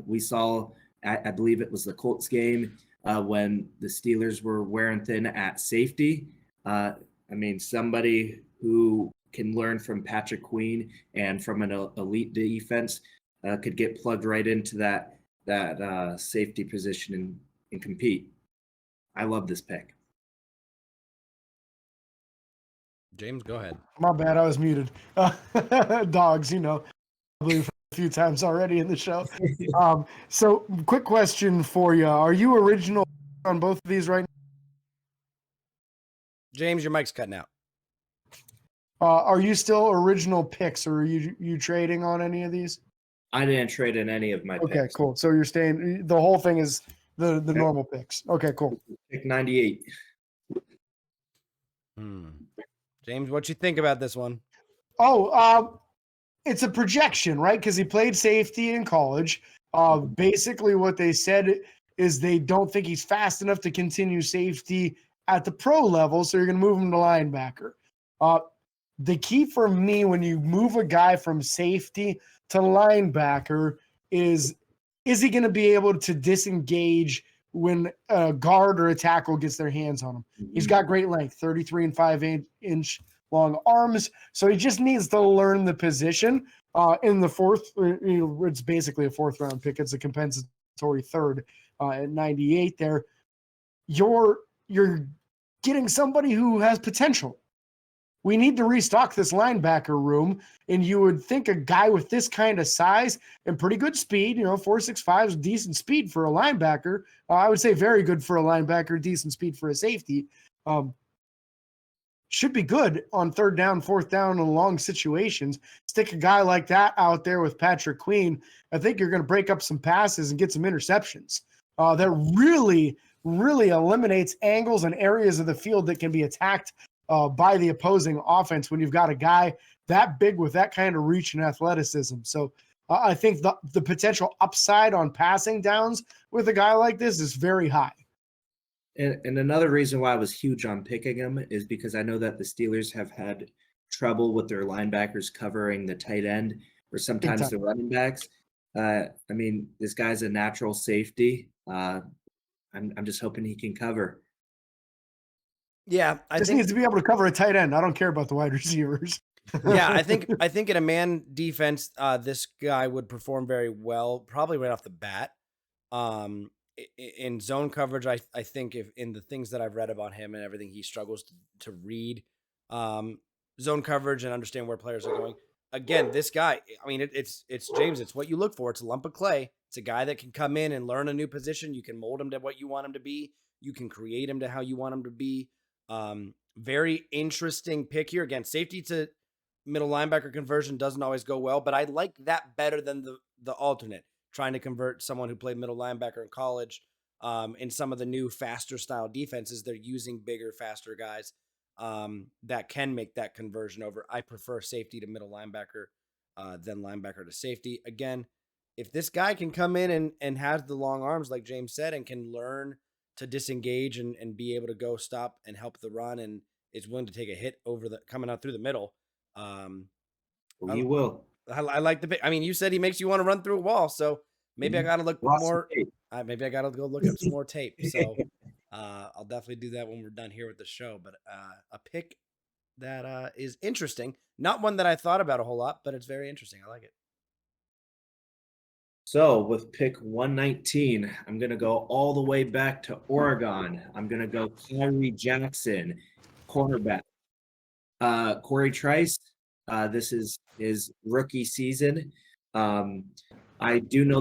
We saw, I believe it was the Colts game when the Steelers were wearing thin at safety. Somebody who can learn from Patrick Queen and from an elite defense could get plugged right into that safety position and compete. I love this pick. James, go ahead. My bad, I was muted. Dogs, probably a few times already in the show. So, quick question for you: are you original on both of these right now? James, your mic's cutting out. Are you still original picks, or are you trading on any of these? I didn't trade in any of my Okay, picks. cool. So you're staying. The whole thing is the normal picks. Okay, cool. Pick 98. James, what you think about this one? Oh, it's a projection, right? Because he played safety in college. Basically, what they said is they don't think he's fast enough to continue safety at the pro level, so you're going to move him to linebacker. The key for me when you move a guy from safety to linebacker is he going to be able to disengage when a guard or a tackle gets their hands on him? He's got great length, 33 and 5/8-inch long arms, so he just needs to learn the position. In the fourth, it's basically a fourth round pick. It's a compensatory third at 98 there. You're getting somebody who has potential. We need to restock this linebacker room, and you would think a guy with this kind of size and pretty good speed, 4.65 is decent speed for a linebacker. I would say very good for a linebacker, decent speed for a safety. Should be good on third down, fourth down, and long situations. Stick a guy like that out there with Patrick Queen. I think you're going to break up some passes and get some interceptions. That really, really eliminates angles and areas of the field that can be attacked by the opposing offense when you've got a guy that big with that kind of reach and athleticism. So I think the potential upside on passing downs with a guy like this is very high. And another reason why I was huge on picking him is because I know that the Steelers have had trouble with their linebackers covering the tight end or sometimes the running backs. This guy's a natural safety. I'm just hoping he can cover. Yeah, I think needs to be able to cover a tight end. I don't care about the wide receivers. Yeah, I think in a man defense, this guy would perform very well, probably right off the bat. In zone coverage, I think if in the things that I've read about him and everything, he struggles to read zone coverage and understand where players are going. Again, this guy, it's James. It's what you look for. It's a lump of clay. It's a guy that can come in and learn a new position. You can mold him to what you want him to be. You can create him to how you want him to be. Very interesting pick here. Again, safety to middle linebacker conversion doesn't always go well, but I like that better than the alternate, trying to convert someone who played middle linebacker in college. In some of the new faster style defenses, they're using bigger, faster guys that can make that conversion over. I prefer safety to middle linebacker than linebacker to safety. Again, if this guy can come in and has the long arms, like James said, and can learn to disengage and be able to go stop and help the run, and is willing to take a hit over coming out through the middle. He will. I like the pick. You said he makes you want to run through a wall, so maybe I got to look more. Maybe I got to go look up some more tape. So I'll definitely do that when we're done here with the show. But a pick that is interesting, not one that I thought about a whole lot, but it's very interesting. I like it. So with pick 119, I'm going to go all the way back to Oregon. I'm going to go Kyrie Jackson, cornerback. Corey Trice, this is his rookie season. I do know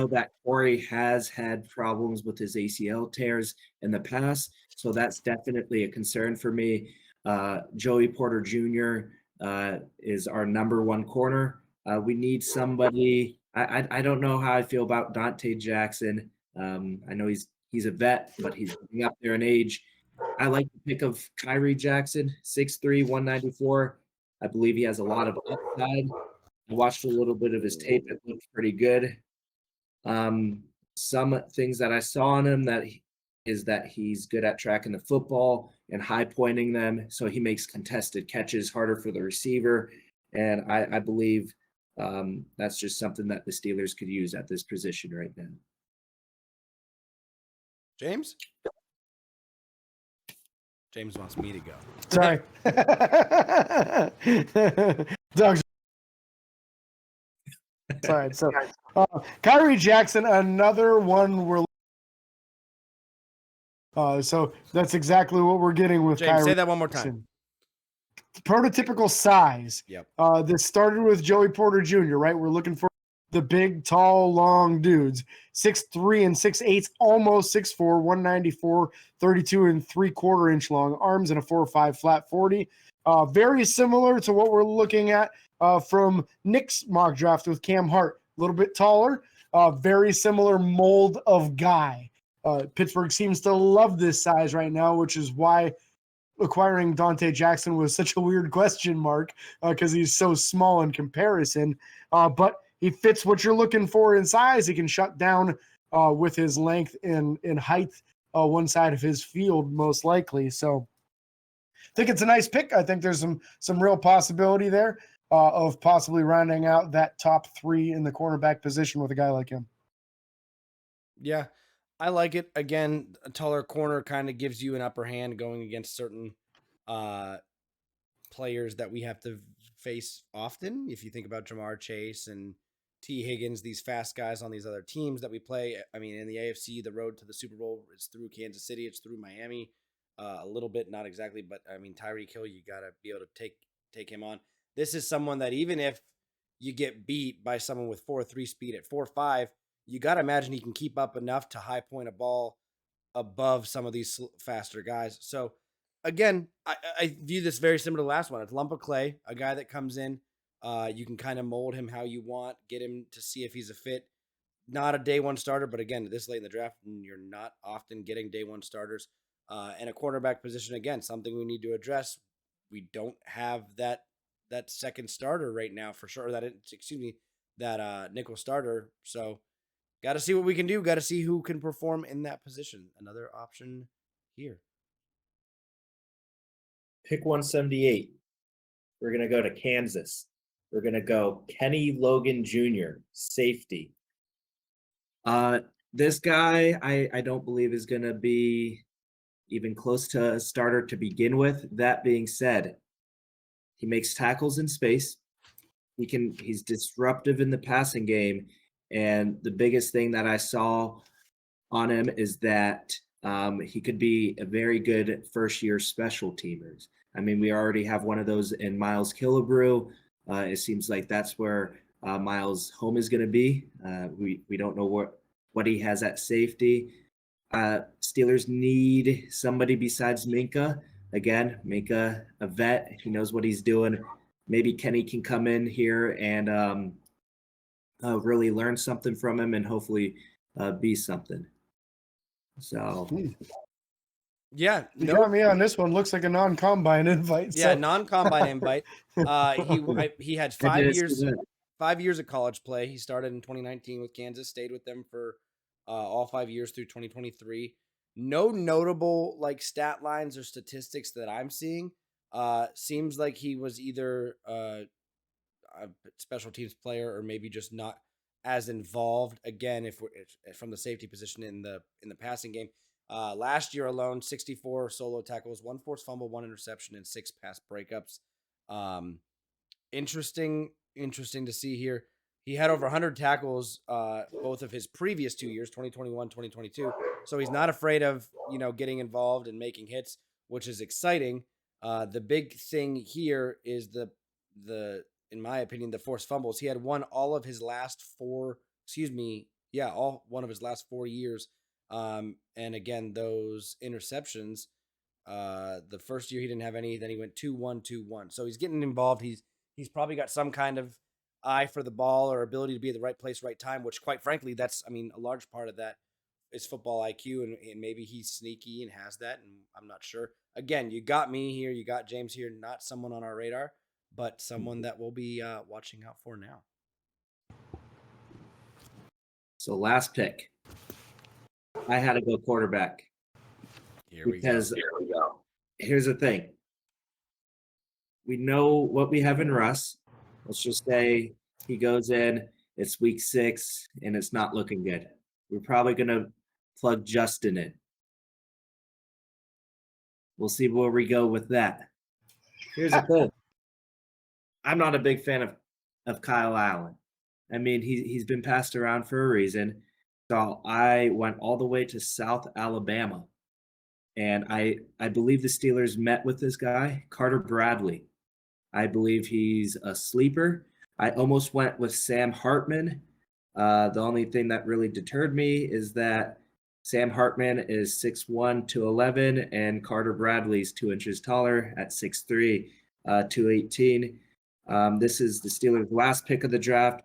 that Corey has had problems with his ACL tears in the past, so that's definitely a concern for me. Joey Porter Jr. Is our number one corner. We need somebody. I don't know how I feel about Dante Jackson. I know he's a vet, but he's getting up there in age. I like the pick of Kyrie Jackson, 6'3", 194. I believe he has a lot of upside. I watched a little bit of his tape. It looked pretty good. Some things that I saw on him is that he's good at tracking the football and high pointing them, so he makes contested catches harder for the receiver. And I believe that's just something that the Steelers could use at this position right now. James? James wants me to go. Sorry. Doug's sorry. So, Kyrie Jackson, another one we're. So that's exactly what we're getting with James, Kyrie say that one more Jackson. time. Prototypical size. Yep. This started with Joey Porter Jr., right? We're looking for the big, tall, long dudes. 6'3" and 6'8", almost 6'4", 194, 32 and 3/4 inch long arms, and a 4.5 flat 40. Very similar to what we're looking at from Nick's mock draft with Cam Hart. A little bit taller, very similar mold of guy. Pittsburgh seems to love this size right now, which is why acquiring Dante Jackson was such a weird question mark because he's so small in comparison. But he fits what you're looking for in size. He can shut down with his length and height one side of his field, most likely. So I think it's a nice pick. I think there's some real possibility there of possibly rounding out that top 3 in the cornerback position with a guy like him. Yeah, I like it. Again, a taller corner kind of gives you an upper hand going against certain players that we have to face often. If you think about Jamar Chase and T. Higgins, these fast guys on these other teams that we play. I mean, in the AFC, the road to the Super Bowl, it's through Kansas City, it's through Miami, a little bit, not exactly, but I mean, Tyreek Hill, you got to be able to take him on. This is someone that even if you get beat by someone with 4.3 speed at 4.5, you got to imagine he can keep up enough to high point a ball above some of these faster guys. So again, I view this very similar to the last one. It's lump of clay, a guy that comes in. You can kind of mold him how you want, get him to see if he's a fit. Not a day one starter, but again, this late in the draft, you're not often getting day one starters. And a quarterback position, again, something we need to address. We don't have that second starter right now for sure. That nickel starter. So got to see what we can do. Got to see who can perform in that position. Another option here. Pick 178. We're going to go to Kansas. We're going to go Kenny Logan Jr., safety. This guy, I don't believe is going to be even close to a starter to begin with. That being said, he makes tackles in space. He's disruptive in the passing game. And the biggest thing that I saw on him is that he could be a very good first-year special teamers. I mean, we already have one of those in Miles Killebrew. It seems like that's where Miles' home is going to be. We don't know what he has at safety. Steelers need somebody besides Minka. Again, Minka, a vet. He knows what he's doing. Maybe Kenny can come in here and really learn something from him and hopefully be something. So, yeah, you got me on this one. Looks like a non-combine invite. Yeah, so. non-combine invite. He had 5 years of college play. He started in 2019 with Kansas, stayed with them for all 5 years through 2023. No notable like stat lines or statistics that I'm seeing. Seems like he was either a special teams player or maybe just not as involved. Again, if from the safety position in the passing game. Last year alone, 64 solo tackles, 1 forced fumble, 1 interception, and 6 pass breakups. Interesting to see here. He had over 100 tackles both of his previous 2 years, 2021, 2022. So he's not afraid of, getting involved and making hits, which is exciting. The big thing here is in my opinion, the forced fumbles. He had won all of his last 4 years. And again, those interceptions, the first year he didn't have any, then he went 2-1, 2-1. So he's getting involved. He's probably got some kind of eye for the ball or ability to be at the right place, right time, which quite frankly, a large part of that is football IQ. And maybe he's sneaky and has that. And I'm not sure. Again, you got me here. You got James here, not someone on our radar, but someone that we'll be watching out for now. So last pick. I had to go quarterback. Here we go. Here's the thing. We know what we have in Russ. Let's just say he goes in, it's week 6, and it's not looking good. We're probably going to plug Justin in. we'll see where we go with that. Here's the thing. I'm not a big fan of Kyle Allen. I mean, he's been passed around for a reason. So I went all the way to South Alabama. And I believe the Steelers met with this guy, Carter Bradley. I believe he's a sleeper. I almost went with Sam Hartman. The only thing that really deterred me is that Sam Hartman is 6'1", 211, and Carter Bradley's 2 inches taller at 6'3", 218. This is the Steelers' last pick of the draft.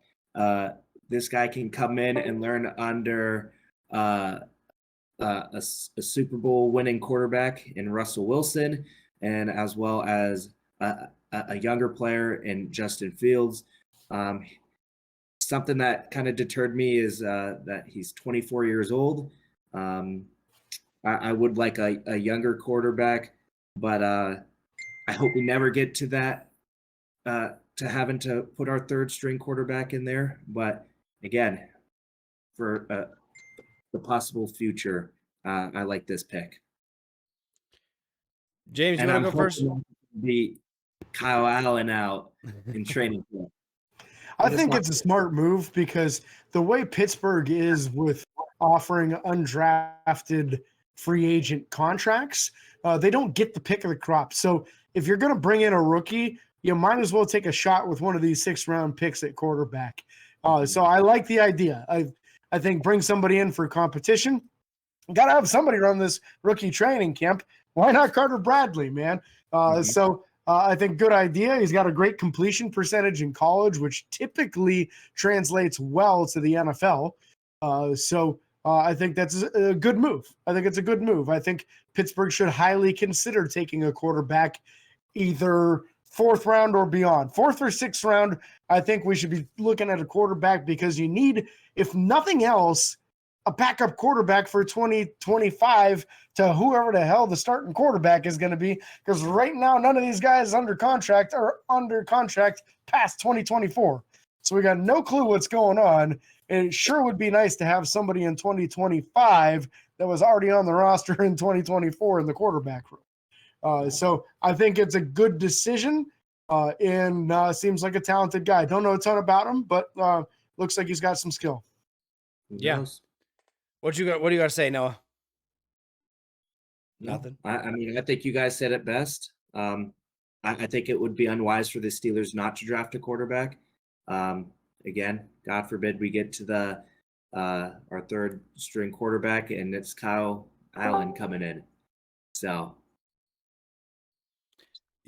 This guy can come in and learn under a Super Bowl winning quarterback in Russell Wilson, and as well as a younger player in Justin Fields. Something that kind of deterred me is that he's 24 years old. I would like a younger quarterback, but I hope we never get to that, to having to put our third string quarterback in there. But again, for the possible future, I like this pick. James, you And want to I'm go first? hoping to beat Kyle Allen out in training camp. I think it's a smart move because the way Pittsburgh is with offering undrafted free agent contracts, they don't get the pick of the crop. So if you're going to bring in a rookie, you might as well take a shot with one of these 6th-round picks at quarterback. So I like the idea. I think bring somebody in for competition. Got to have somebody run this rookie training camp. Why not Carter Bradley, man? So I think good idea. He's got a great completion percentage in college, which typically translates well to the NFL. So I think that's a good move. I think it's a good move. I think Pittsburgh should highly consider taking a quarterback either 4th round or beyond. 4th or 6th round, I think we should be looking at a quarterback because you need, if nothing else, a backup quarterback for 2025 to whoever the hell the starting quarterback is going to be. Because right now, none of these guys under contract are under contract past 2024. So we got no clue what's going on. And it sure would be nice to have somebody in 2025 that was already on the roster in 2024 in the quarterback room. So I think it's a good decision and seems like a talented guy. Don't know a ton about him, but looks like he's got some skill. Yeah. What do you got to say, Noah? No, Nothing. I mean, I think you guys said it best. I think it would be unwise for the Steelers not to draft a quarterback. Again, God forbid we get to the our 3rd string quarterback and it's Kyle Allen coming in. So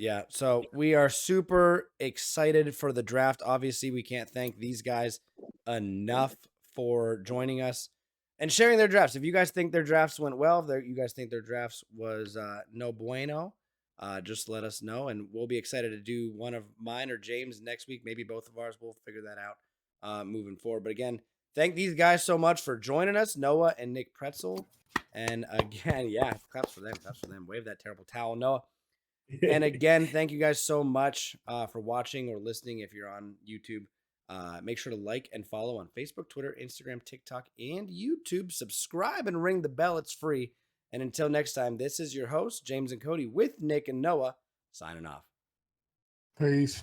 Yeah, so we are super excited for the draft. Obviously, we can't thank these guys enough for joining us and sharing their drafts. If you guys think their drafts went well, if you guys think their drafts was no bueno, just let us know, and we'll be excited to do one of mine or James next week. Maybe both of ours. We'll figure that out moving forward. But again, thank these guys so much for joining us, Noah and Nick Praetzel. And again, yeah, claps for them. Claps for them. Wave that terrible towel, Noah. And again, thank you guys so much for watching or listening if you're on YouTube. Make sure to like and follow on Facebook, Twitter, Instagram, TikTok, and YouTube. Subscribe and ring the bell. It's free. And until next time, this is your host, James and Cody, with Nick and Noah, signing off. Peace.